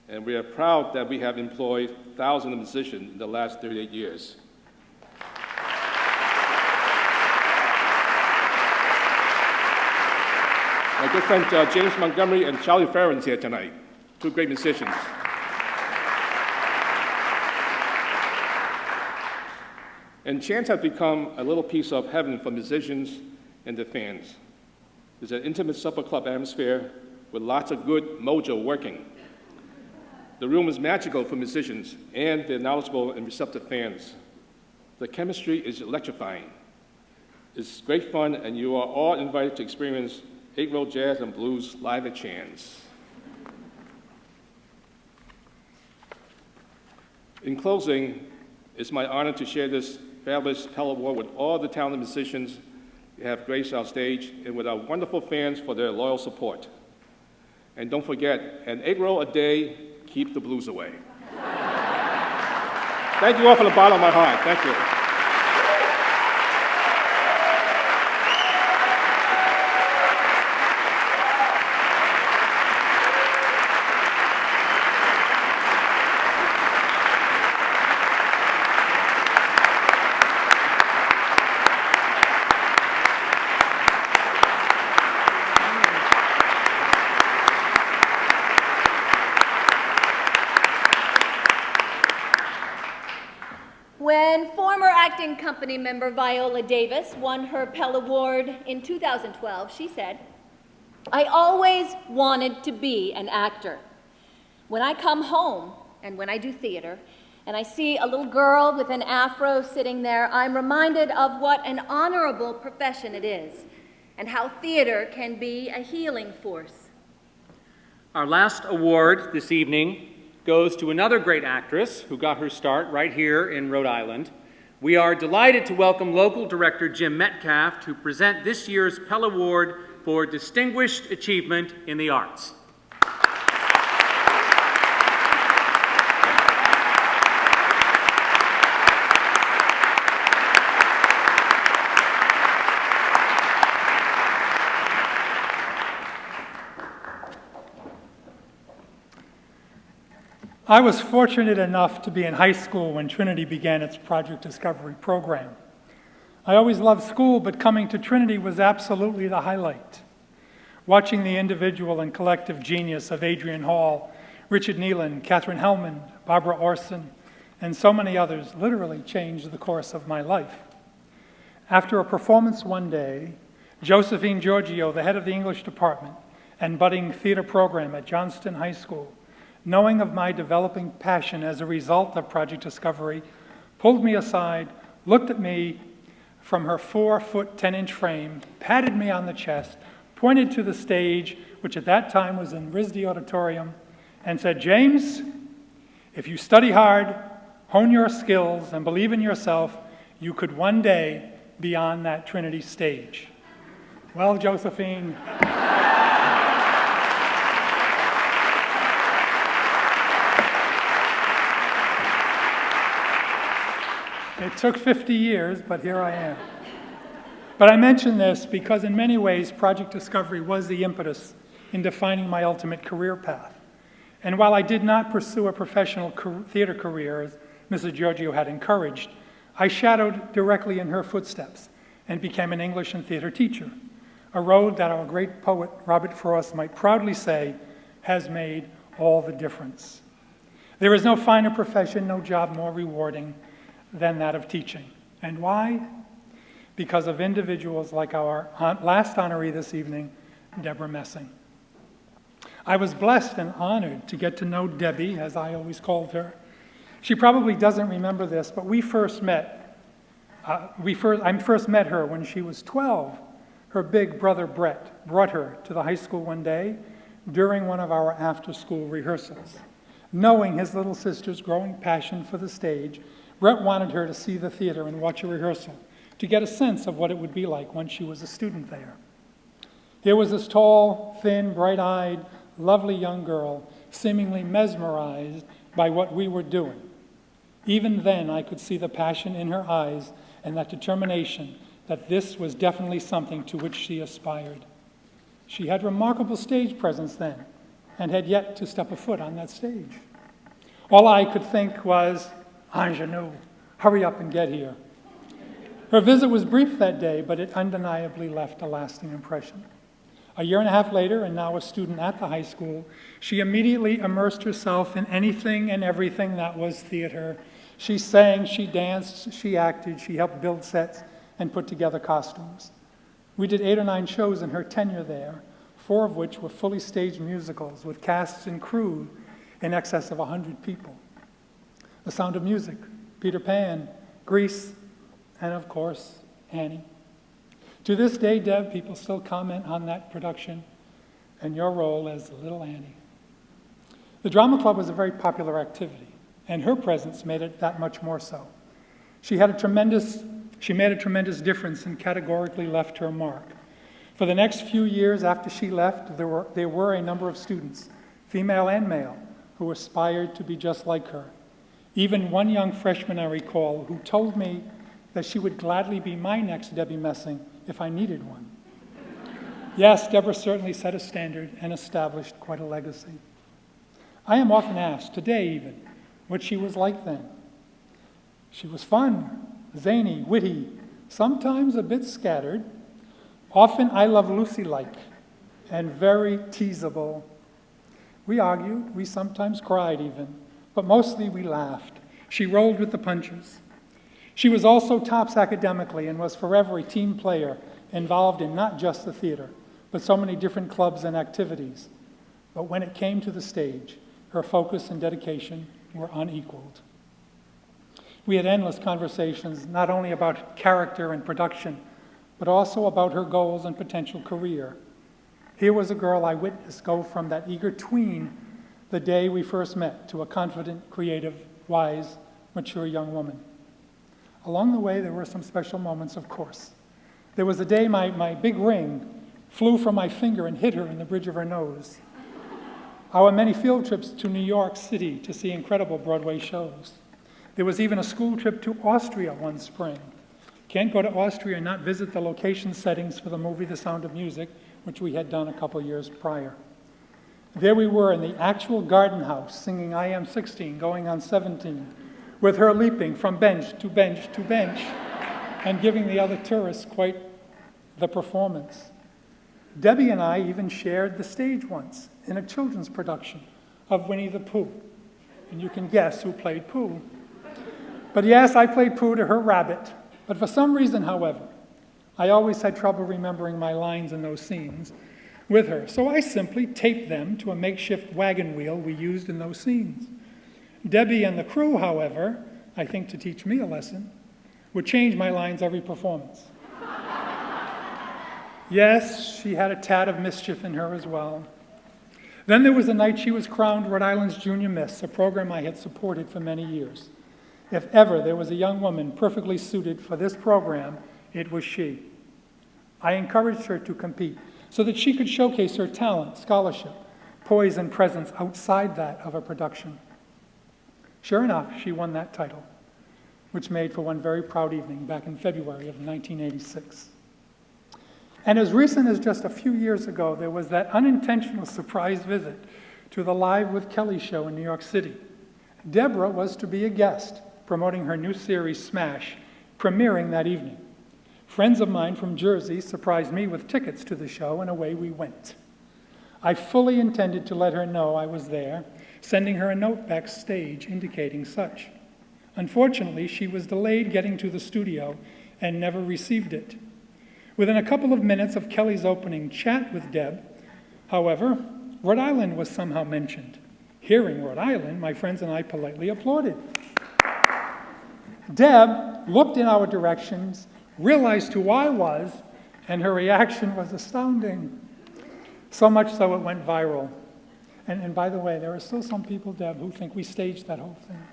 and we are proud that we have employed thousands of musicians in the last 38 years. My good friend James Montgomery and Charlie Farron's here tonight, two great musicians. And chants have become a little piece of heaven for musicians and their fans. There's an intimate supper club atmosphere with lots of good mojo working. The room is magical for musicians and their knowledgeable and receptive fans. The chemistry is electrifying. It's great fun, and you are all invited to experience 8-roll jazz and blues live at Chan's. In closing, it's my honor to share this fabulous Pell Award with all the talented musicians who have graced our stage, and with our wonderful fans for their loyal support. And don't forget, an 8-roll a day keeps the blues away. Thank you all from the bottom of my heart. Thank you. When former acting company member Viola Davis won her Pell Award in 2012, she said, "I always wanted to be an actor. When I come home and when I do theater, and I see a little girl with an afro sitting there, I'm reminded of what an honorable profession it is, and how theater can be a healing force." Our last award this evening goes to another great actress who got her start right here in Rhode Island. We are delighted to welcome local director Jim Metcalf to present this year's Pell Award for Distinguished Achievement in the Arts. I was fortunate enough to be in high school when Trinity began its Project Discovery program. I always loved school, but coming to Trinity was absolutely the highlight. watching the individual and collective genius of Adrian Hall, Richard Neelan, Catherine Hellman, Barbara Orson, and so many others literally changed the course of my life. After a performance one day, Josephine Giorgio, the head of the English department and budding theater program at Johnston High School, knowing of my developing passion as a result of Project Discovery, pulled me aside, looked at me from her 4-foot 10-inch frame, patted me on the chest, pointed to the stage, which at that time was in RISD Auditorium, and said, "James, if you study hard, hone your skills, and believe in yourself, you could one day be on that Trinity stage." Well, Josephine, it took 50 years, but here I am. But I mention this because in many ways, Project Discovery was the impetus in defining my ultimate career path. And while I did not pursue a professional theater career, as Mrs. Giorgio had encouraged, I shadowed directly in her footsteps and became an English and theater teacher, a road that our great poet Robert Frost might proudly say has made all the difference. There is no finer profession, no job more rewarding than that of teaching. And why? Because of individuals like our last honoree this evening, Debra Messing. I was blessed and honored to get to know Debbie, as I always called her. She probably doesn't remember this, but I first met her when she was 12. Her big brother Brett brought her to the high school one day during one of our after-school rehearsals. Knowing his little sister's growing passion for the stage, Brett wanted her to see the theater and watch a rehearsal to get a sense of what it would be like when she was a student there. Here was this tall, thin, bright-eyed, lovely young girl, seemingly mesmerized by what we were doing. Even then, I could see the passion in her eyes and that determination that this was definitely something to which she aspired. She had remarkable stage presence then and had yet to step a foot on that stage. All I could think was, "Ingenue, hurry up and get here." Her visit was brief that day, but it undeniably left a lasting impression. A year and a half later, and now a student at the high school, she immediately immersed herself in anything and everything that was theater. She sang, she danced, she acted, she helped build sets and put together costumes. We did 8 or 9 shows in her tenure there, 4 of which were fully staged musicals with casts and crew in excess of 100 people. The Sound of Music, Peter Pan, Grease, and of course, Annie. To this day, Deb, people still comment on that production and your role as Little Annie. The drama club was a very popular activity, and her presence made it that much more so. She made a tremendous difference and categorically left her mark. For the next few years after she left, there were a number of students, female and male, who aspired to be just like her. Even one young freshman I recall who told me that she would gladly be my next Debbie Messing if I needed one. Yes, Debra certainly set a standard and established quite a legacy. I am often asked, today even, what she was like then. She was fun, zany, witty, sometimes a bit scattered, often I Love Lucy-like, and very teasable. We argued, we sometimes cried even, but mostly we laughed. She rolled with the punches. She was also tops academically and was forever a team player involved in not just the theater, but so many different clubs and activities. But when it came to the stage, her focus and dedication were unequaled. We had endless conversations, not only about character and production, but also about her goals and potential career. Here was a girl I witnessed go from that eager tween the day we first met to a confident, creative, wise, mature young woman. Along the way, there were some special moments, of course. There was a day my big ring flew from my finger and hit her in the bridge of her nose. Our many field trips to New York City to see incredible Broadway shows. There was even a school trip to Austria one spring. Can't go to Austria and not visit the location settings for the movie The Sound of Music, which we had done a couple years prior. There we were in the actual garden house singing I Am 16, going on 17, with her leaping from bench to bench to bench and giving the other tourists quite the performance. Debbie and I even shared the stage once in a children's production of Winnie the Pooh. And you can guess who played Pooh. But yes, I played Pooh to her rabbit. But for some reason, however, I always had trouble remembering my lines in those scenes with her. So I simply taped them to a makeshift wagon wheel we used in those scenes. Debbie and the crew, however, I think to teach me a lesson, would change my lines every performance. Yes, she had a tad of mischief in her as well. Then there was the night she was crowned Rhode Island's Junior Miss, a program I had supported for many years. If ever there was a young woman perfectly suited for this program, it was she. I encouraged her to compete so that she could showcase her talent, scholarship, poise, and presence outside that of a production. Sure enough, she won that title, which made for one very proud evening back in February of 1986. And as recent as just a few years ago, there was that unintentional surprise visit to the Live with Kelly show in New York City. Debra was to be a guest, promoting her new series, Smash, premiering that evening. Friends of mine from Jersey surprised me with tickets to the show, and away we went. I fully intended to let her know I was there, sending her a note backstage indicating such. Unfortunately, she was delayed getting to the studio and never received it. Within a couple of minutes of Kelly's opening chat with Deb, however, Rhode Island was somehow mentioned. Hearing Rhode Island, my friends and I politely applauded. Deb looked in our directions, realized who I was, and her reaction was astounding. So much so it went viral. And by the way, there are still some people, Deb, who think we staged that whole thing.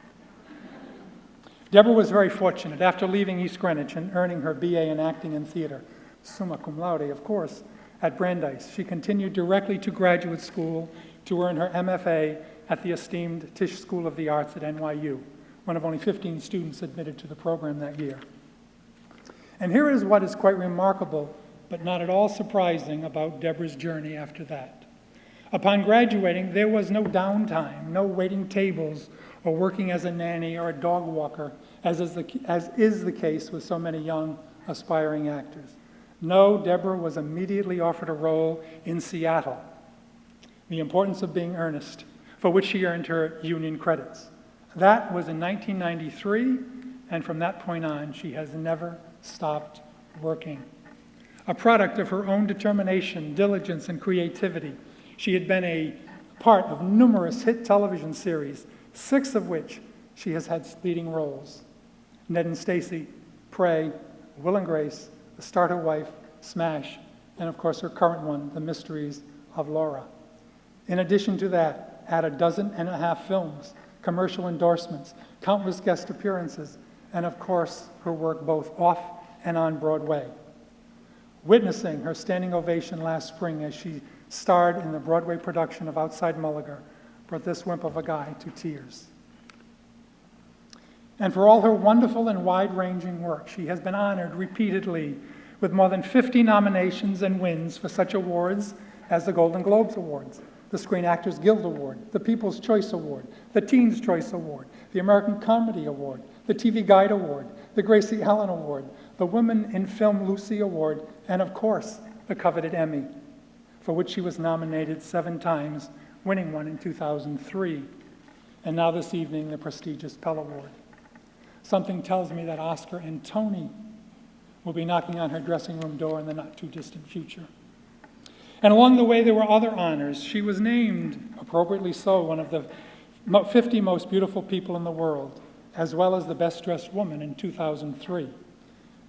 Debra was very fortunate. After leaving East Greenwich and earning her BA in acting and theater, summa cum laude, of course, at Brandeis, she continued directly to graduate school to earn her MFA at the esteemed Tisch School of the Arts at NYU, one of only 15 students admitted to the program that year. And here is what is quite remarkable, but not at all surprising about Debra's journey after that. Upon graduating, there was no downtime, no waiting tables, or working as a nanny or a dog walker, as is the case with so many young, aspiring actors. No, Debra was immediately offered a role in Seattle, The Importance of Being Earnest, for which she earned her union credits. That was in 1993, and from that point on, she has never stopped working. A product of her own determination, diligence, and creativity, she had been a part of numerous hit television series, 6 of which she has had leading roles. Ned and Stacy, Prey, Will and Grace, The Starter Wife, Smash, and of course her current one, The Mysteries of Laura. In addition to that, add 12.5 films, commercial endorsements, countless guest appearances, and of course her work both off and on Broadway. Witnessing her standing ovation last spring as she starred in the Broadway production of Outside Mulligar brought this wimp of a guy to tears. And for all her wonderful and wide-ranging work, she has been honored repeatedly with more than 50 nominations and wins for such awards as the Golden Globes Awards, the Screen Actors Guild Award, the People's Choice Award, the Teen's Choice Award, the American Comedy Award, the TV Guide Award, the Gracie Helen Award, the Women in Film Lucy Award, and of course, the coveted Emmy, for which she was nominated 7 times, winning one in 2003. And now this evening, the prestigious Pell Award. Something tells me that Oscar and Tony will be knocking on her dressing room door in the not-too-distant future. And along the way, there were other honors. She was named, appropriately so, one of the 50 most beautiful people in the world, as well as the best-dressed woman in 2003.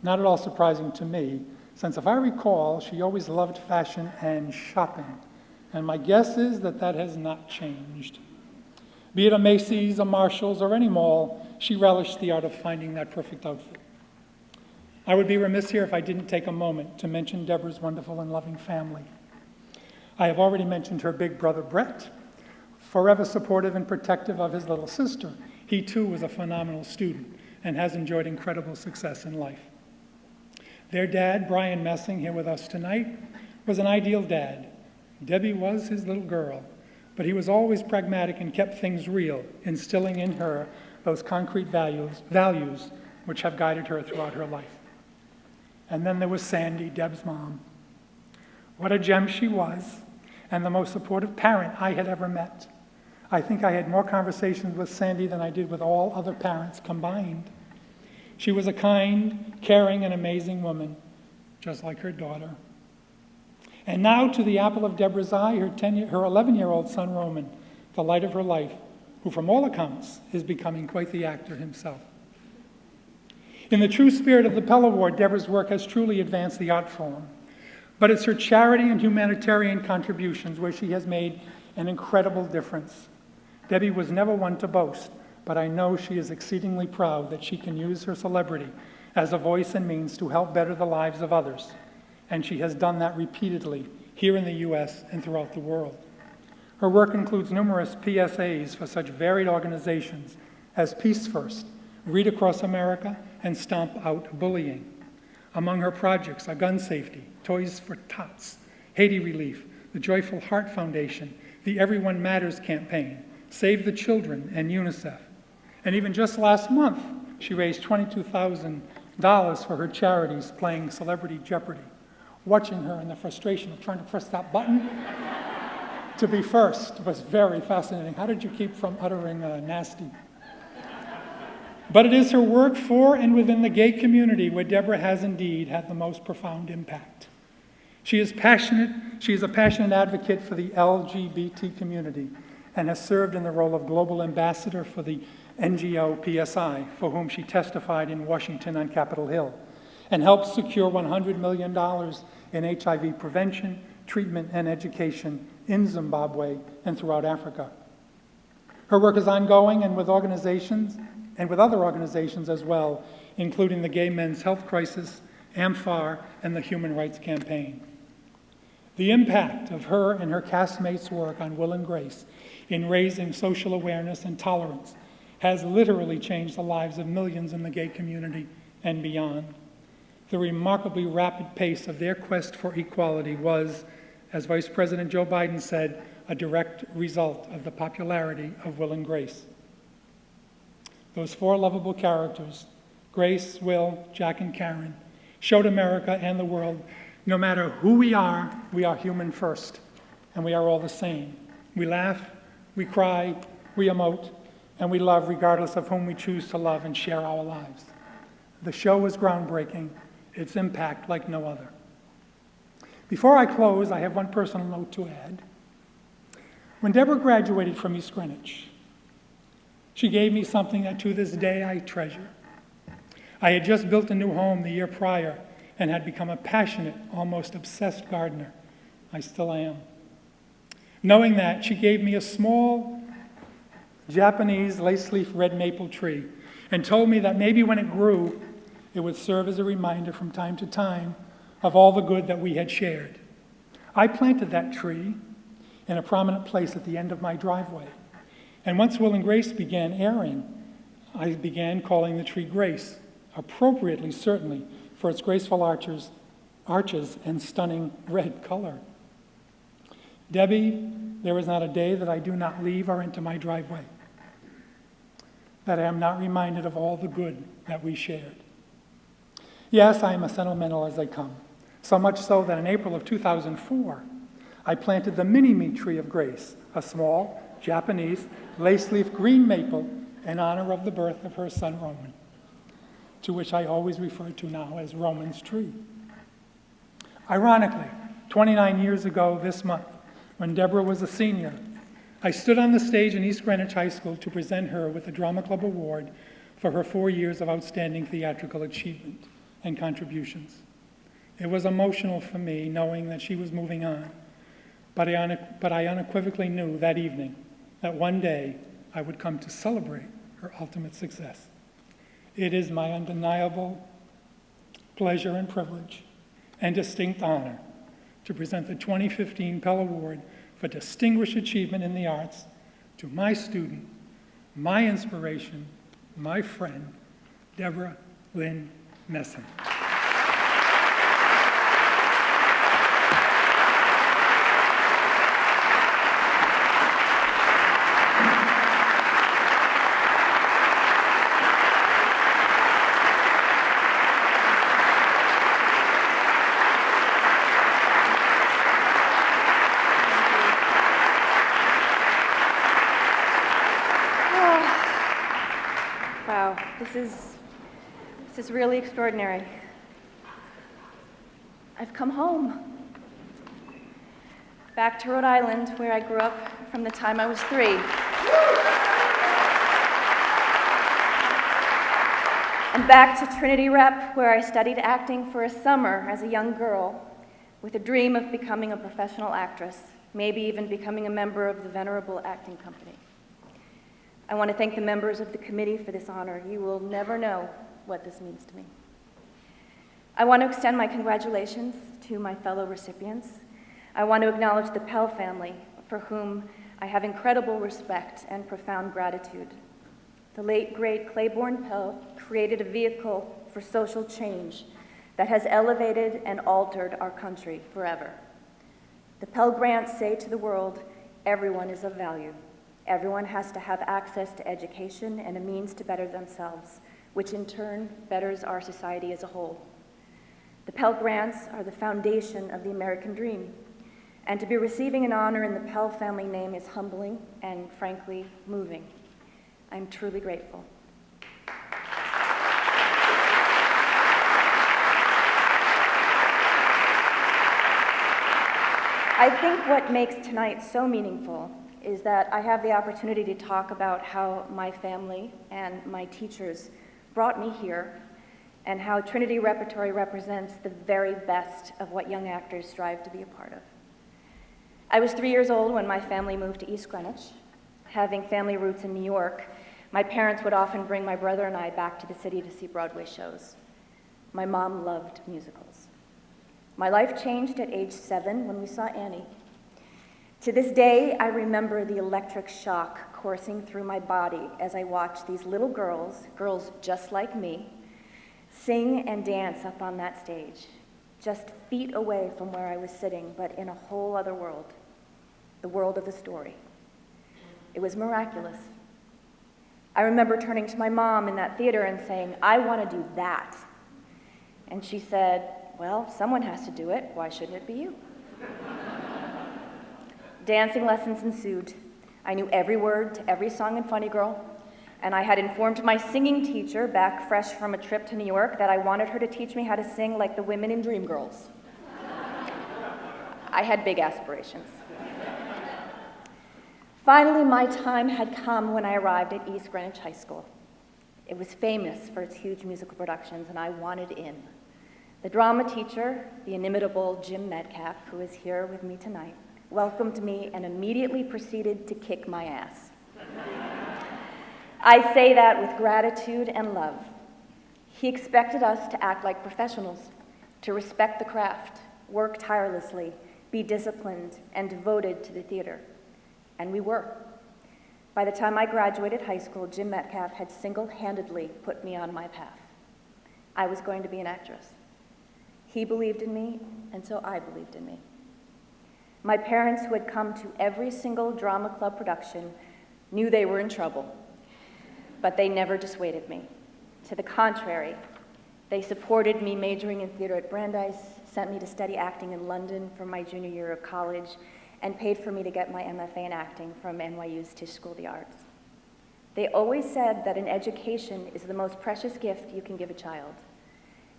Not at all surprising to me, since if I recall, she always loved fashion and shopping. And my guess is that that has not changed. Be it a Macy's, a Marshall's, or any mall, she relished the art of finding that perfect outfit. I would be remiss here if I didn't take a moment to mention Debra's wonderful and loving family. I have already mentioned her big brother, Brett, forever supportive and protective of his little sister. He too was a phenomenal student and has enjoyed incredible success in life. Their dad, Brian Messing, here with us tonight, was an ideal dad. Debbie was his little girl, but he was always pragmatic and kept things real, instilling in her those concrete values which have guided her throughout her life. And then there was Sandy, Deb's mom. What a gem she was, and the most supportive parent I had ever met. I think I had more conversations with Sandy than I did with all other parents combined. She was a kind, caring, and amazing woman, just like her daughter. And now to the apple of Debra's eye, her 11-year-old son, Roman, the light of her life, who from all accounts is becoming quite the actor himself. In the true spirit of the Pell Award, Debra's work has truly advanced the art form. But it's her charity and humanitarian contributions where she has made an incredible difference. Debbie was never one to boast, but I know she is exceedingly proud that she can use her celebrity as a voice and means to help better the lives of others. And she has done that repeatedly here in the U.S. and throughout the world. Her work includes numerous PSAs for such varied organizations as Peace First, Read Across America, and Stomp Out Bullying. Among her projects are gun safety, Toys for Tots, Haiti Relief, the Joyful Heart Foundation, the Everyone Matters campaign, Save the Children, and UNICEF. And even just last month, she raised $22,000 for her charities playing Celebrity Jeopardy. Watching her in the frustration of trying to press that button to be first was very fascinating. How did you keep from uttering nasty? But it is her work for and within the gay community where Debra has indeed had the most profound impact. She is a passionate advocate for the LGBT community and has served in the role of global ambassador for the NGO PSI, for whom she testified in Washington on Capitol Hill, and helped secure $100 million in HIV prevention, treatment, and education in Zimbabwe and throughout Africa. Her work is ongoing and with organizations and with other organizations as well, including the Gay Men's Health Crisis, AMFAR, and the Human Rights Campaign. The impact of her and her castmates' work on Will and Grace in raising social awareness and tolerance has literally changed the lives of millions in the gay community and beyond. The remarkably rapid pace of their quest for equality was, as Vice President Joe Biden said, a direct result of the popularity of Will and Grace. Those four lovable characters, Grace, Will, Jack, and Karen, showed America and the world, no matter who we are human first, and we are all the same. We laugh, we cry, we emote, and we love regardless of whom we choose to love and share our lives. The show was groundbreaking, its impact like no other. Before I close, I have one personal note to add. When Debra graduated from East Greenwich, she gave me something that to this day I treasure. I had just built a new home the year prior and had become a passionate, almost obsessed gardener. I still am. Knowing that, she gave me a small Japanese lace-leaf red maple tree and told me that maybe when it grew, it would serve as a reminder from time to time of all the good that we had shared. I planted that tree in a prominent place at the end of my driveway. And once Will and Grace began airing, I began calling the tree Grace, appropriately, certainly, for its graceful arches and stunning red color. Debbie, there is not a day that I do not leave or enter my driveway that I am not reminded of all the good that we shared. Yes, I am as sentimental as they come, so much so that in April of 2004, I planted the mini-me tree of Grace, a small Japanese lace-leaf green maple in honor of the birth of her son Roman, to which I always refer to now as Roman's tree. Ironically, 29 years ago this month, when Debra was a senior, I stood on the stage in East Greenwich High School to present her with the Drama Club Award for her 4 years of outstanding theatrical achievement and contributions. It was emotional for me knowing that she was moving on, but I unequivocally knew that evening that one day I would come to celebrate her ultimate success. It is my undeniable pleasure and privilege and distinct honor to present the 2015 Pell Award for Distinguished Achievement in the Arts to my student, my inspiration, my friend, Debra Lynn Messon. Wow, this is really extraordinary. I've come home. Back to Rhode Island, where I grew up from the time I was 3. And back to Trinity Rep, where I studied acting for a summer as a young girl, with a dream of becoming a professional actress, maybe even becoming a member of the venerable acting company. I want to thank the members of the committee for this honor. You will never know what this means to me. I want to extend my congratulations to my fellow recipients. I want to acknowledge the Pell family, for whom I have incredible respect and profound gratitude. The late, great Claiborne Pell created a vehicle for social change that has elevated and altered our country forever. The Pell Grants say to the world, everyone is of value. Everyone has to have access to education and a means to better themselves, which in turn betters our society as a whole. The Pell Grants are the foundation of the American dream, and to be receiving an honor in the Pell family name is humbling and, frankly, moving. I'm truly grateful. I think what makes tonight so meaningful is that I have the opportunity to talk about how my family and my teachers brought me here and how Trinity Repertory represents the very best of what young actors strive to be a part of. I was 3 years old when my family moved to East Greenwich. Having family roots in New York, my parents would often bring my brother and I back to the city to see Broadway shows. My mom loved musicals. My life changed at age 7 when we saw Annie. To this day, I remember the electric shock coursing through my body as I watched these little girls just like me, sing and dance up on that stage, just feet away from where I was sitting, but in a whole other world, the world of the story. It was miraculous. I remember turning to my mom in that theater and saying, I want to do that. And she said, well, someone has to do it. Why shouldn't it be you? Dancing lessons ensued. I knew every word to every song in Funny Girl, and I had informed my singing teacher back fresh from a trip to New York that I wanted her to teach me how to sing like the women in Dreamgirls. I had big aspirations. Finally, my time had come when I arrived at East Greenwich High School. It was famous for its huge musical productions, and I wanted in. The drama teacher, the inimitable Jim Metcalf, who is here with me tonight, welcomed me and immediately proceeded to kick my ass. I say that with gratitude and love. He expected us to act like professionals, to respect the craft, work tirelessly, be disciplined, and devoted to the theater. And we were. By the time I graduated high school, Jim Metcalf had single-handedly put me on my path. I was going to be an actress. He believed in me, and so I believed in me. My parents, who had come to every single drama club production, knew they were in trouble, but they never dissuaded me. To the contrary, they supported me majoring in theater at Brandeis, sent me to study acting in London for my junior year of college, and paid for me to get my MFA in acting from NYU's Tisch School of the Arts. They always said that an education is the most precious gift you can give a child.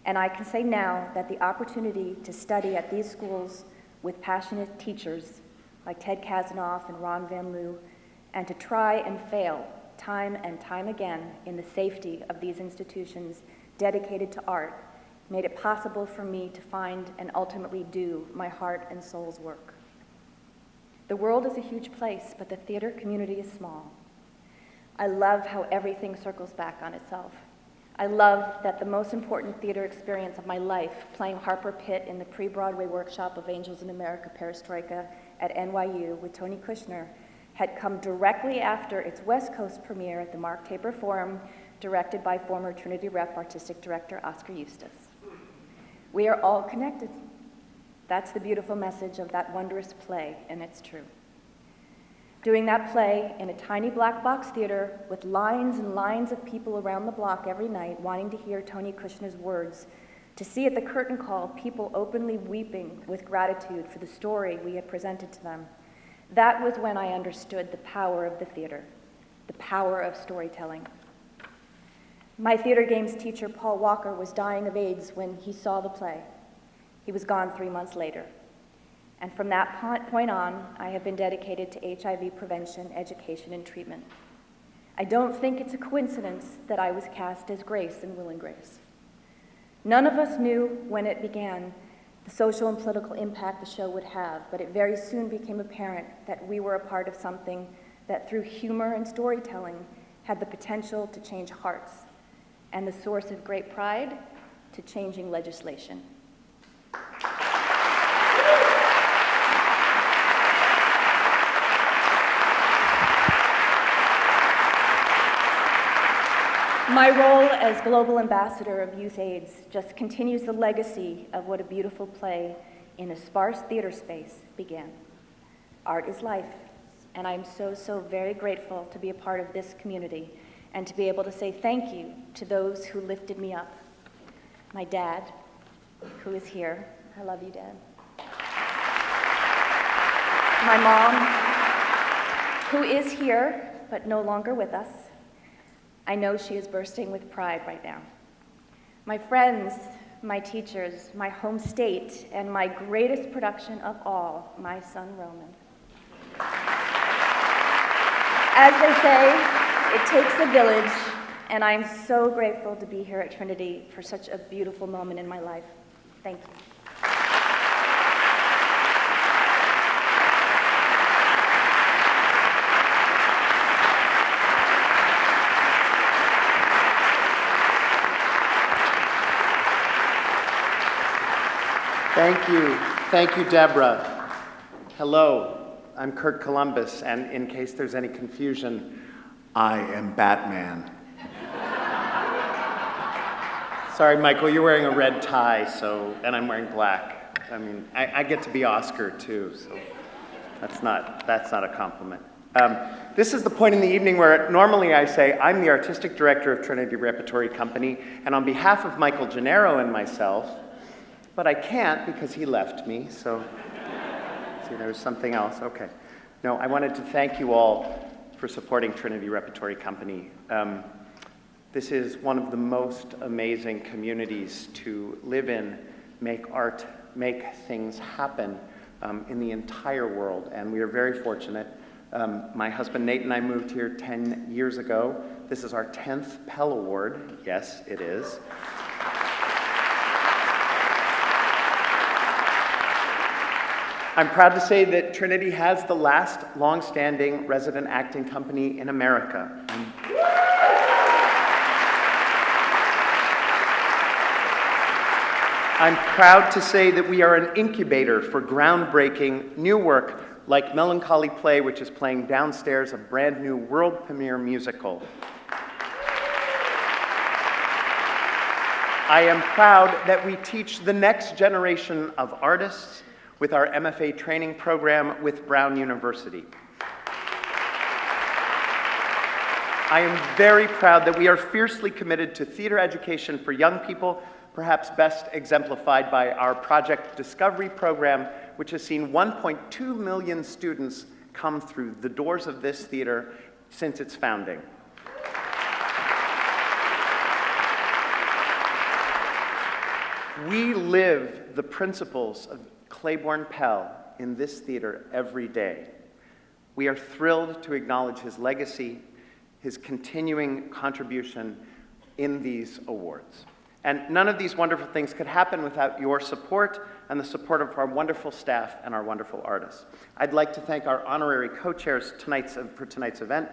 And I can say now that the opportunity to study at these schools with passionate teachers like Ted Kazanoff and Ron Van Loo, and to try and fail time and time again in the safety of these institutions dedicated to art, made it possible for me to find and ultimately do my heart and soul's work. The world is a huge place, but the theater community is small. I love how everything circles back on itself. I love that the most important theater experience of my life, playing Harper Pitt in the pre-Broadway workshop of Angels in America Perestroika at NYU with Tony Kushner, had come directly after its West Coast premiere at the Mark Taper Forum, directed by former Trinity Rep artistic director Oscar Eustis. We are all connected. That's the beautiful message of that wondrous play, and it's true. Doing that play in a tiny black box theater with lines and lines of people around the block every night wanting to hear Tony Kushner's words, to see at the curtain call people openly weeping with gratitude for the story we had presented to them, that was when I understood the power of the theater, the power of storytelling. My theater games teacher, Paul Walker, was dying of AIDS when he saw the play. He was gone 3 months later. And from that point on, I have been dedicated to HIV prevention, education, and treatment. I don't think it's a coincidence that I was cast as Grace in Will and Grace. None of us knew when it began the social and political impact the show would have, but it very soon became apparent that we were a part of something that through humor and storytelling had the potential to change hearts and the source of great pride to changing legislation. My role as Global Ambassador of Youth AIDS just continues the legacy of what a beautiful play in a sparse theater space began. Art is life, and I'm so very grateful to be a part of this community and to be able to say thank you to those who lifted me up. My dad, who is here. I love you, Dad. My mom, who is here, but no longer with us. I know she is bursting with pride right now. My friends, my teachers, my home state, and my greatest production of all, my son Roman. As they say, it takes a village, and I'm so grateful to be here at Trinity for such a beautiful moment in my life. Thank you. Thank you, Debra. Hello, I'm Kurt Columbus, and in case there's any confusion, I am Batman. Sorry, Michael, you're wearing a red tie, and I'm wearing black. I mean, I get to be Oscar too, so that's not a compliment. This is the point in the evening where normally I say, I'm the artistic director of Trinity Repertory Company, and on behalf of Michael Gennaro and myself, but I can't because he left me, so see, there's something else. Okay. No, I wanted to thank you all for supporting Trinity Repertory Company. This is one of the most amazing communities to live in, make art, make things happen in the entire world, and we are very fortunate. My husband Nate and I moved here 10 years ago. This is our 10th Pell Award. Yes, it is. I'm proud to say that Trinity has the last long-standing resident acting company in America. I'm proud to say that we are an incubator for groundbreaking new work like Melancholy Play, which is playing downstairs, a brand new world premiere musical. I am proud that we teach the next generation of artists with our MFA training program with Brown University. I am very proud that we are fiercely committed to theater education for young people, perhaps best exemplified by our Project Discovery program, which has seen 1.2 million students come through the doors of this theater since its founding. We live the principles of Claiborne Pell in this theater every day. We are thrilled to acknowledge his legacy, his continuing contribution in these awards. And none of these wonderful things could happen without your support and the support of our wonderful staff and our wonderful artists. I'd like to thank our honorary co-chairs for tonight's event,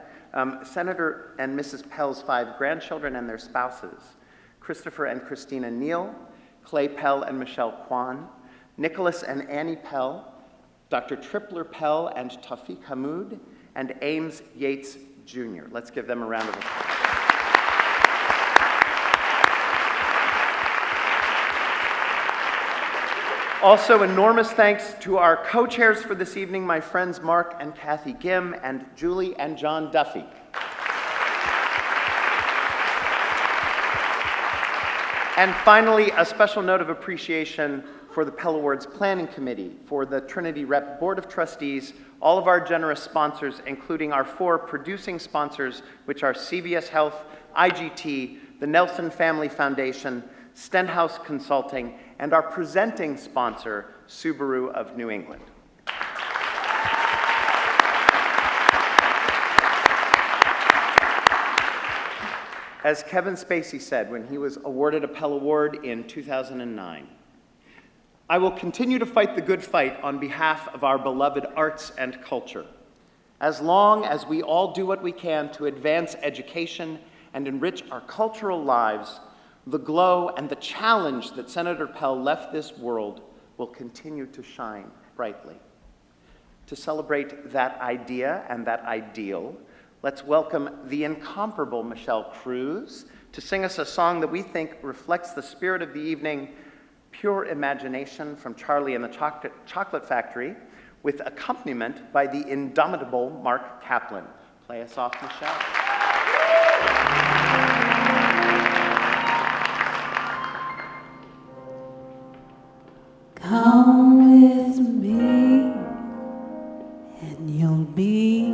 Senator and Mrs. Pell's 5 grandchildren and their spouses, Christopher and Christina Neal, Clay Pell and Michelle Kwan, Nicholas and Annie Pell, Dr. Tripler Pell and Tawfiq Hamoud, and Ames Yates Jr. Let's give them a round of applause. Also, enormous thanks to our co-chairs for this evening, my friends Mark and Kathy Gim, and Julie and John Duffy. And finally, a special note of appreciation for the Pell Awards Planning Committee, for the Trinity Rep Board of Trustees, all of our generous sponsors, including our 4 producing sponsors, which are CVS Health, IGT, the the Nelson Family Foundation, Stenhouse Consulting, and our presenting sponsor, Subaru of New England. As Kevin Spacey said when he was awarded a Pell Award in 2009, I will continue to fight the good fight on behalf of our beloved arts and culture, as long as we all do what we can to advance education and enrich our cultural lives. The glow and the challenge that Senator Pell left this world will continue to shine brightly. To celebrate that idea and that ideal, let's welcome the incomparable Michelle Cruz to sing us a song that we think reflects the spirit of the evening, Pure Imagination from Charlie and the Chocolate Factory, with accompaniment by the indomitable Mark Kaplan. Play us off, Michelle. Come with me, and you'll be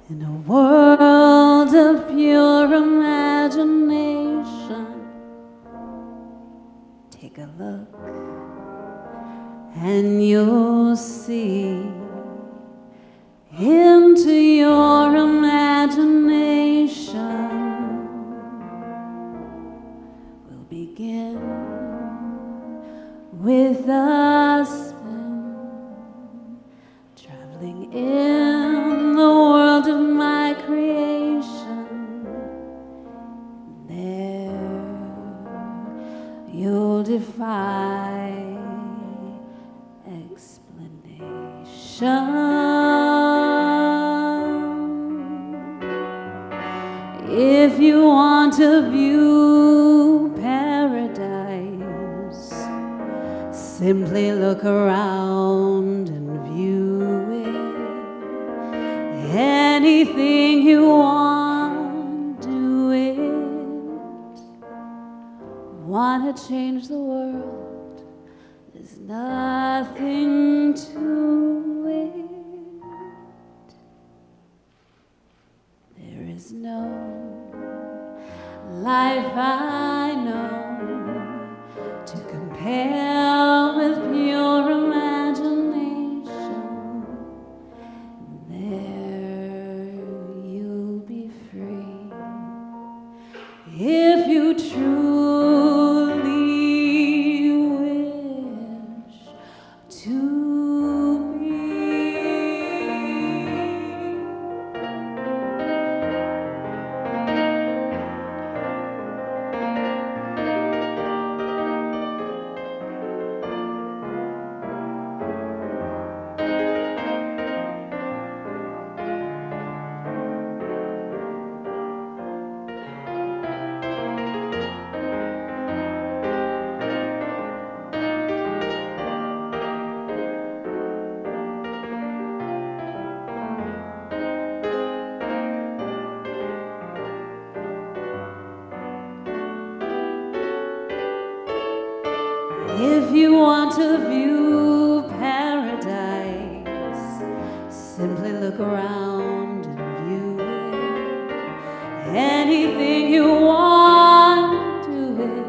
in a world of pure imagination. Take a look, and you'll see into your imagination. We'll begin with us traveling in the world of my creation. There you'll defy explanation. If you want to view paradise, simply look around and view it. Anything you want, do it. Want to change the world? There's nothing to it. There is no life I know to compare with pure imagination. There you'll be free if you truly wish to be. If you want to view paradise, simply look around and view it. Anything you want, do it.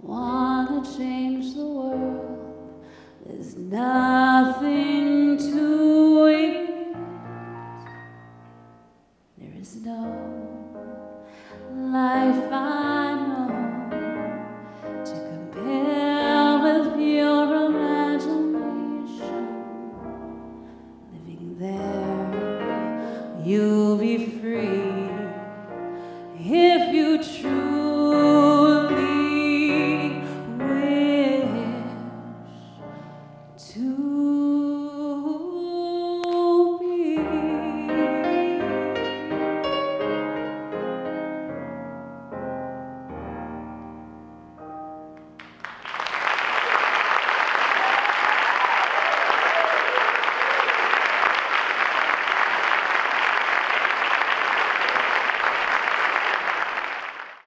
Want to change the world? There's nothing to it. There is no life I know to compare with pure imagination. Living there, you'll be free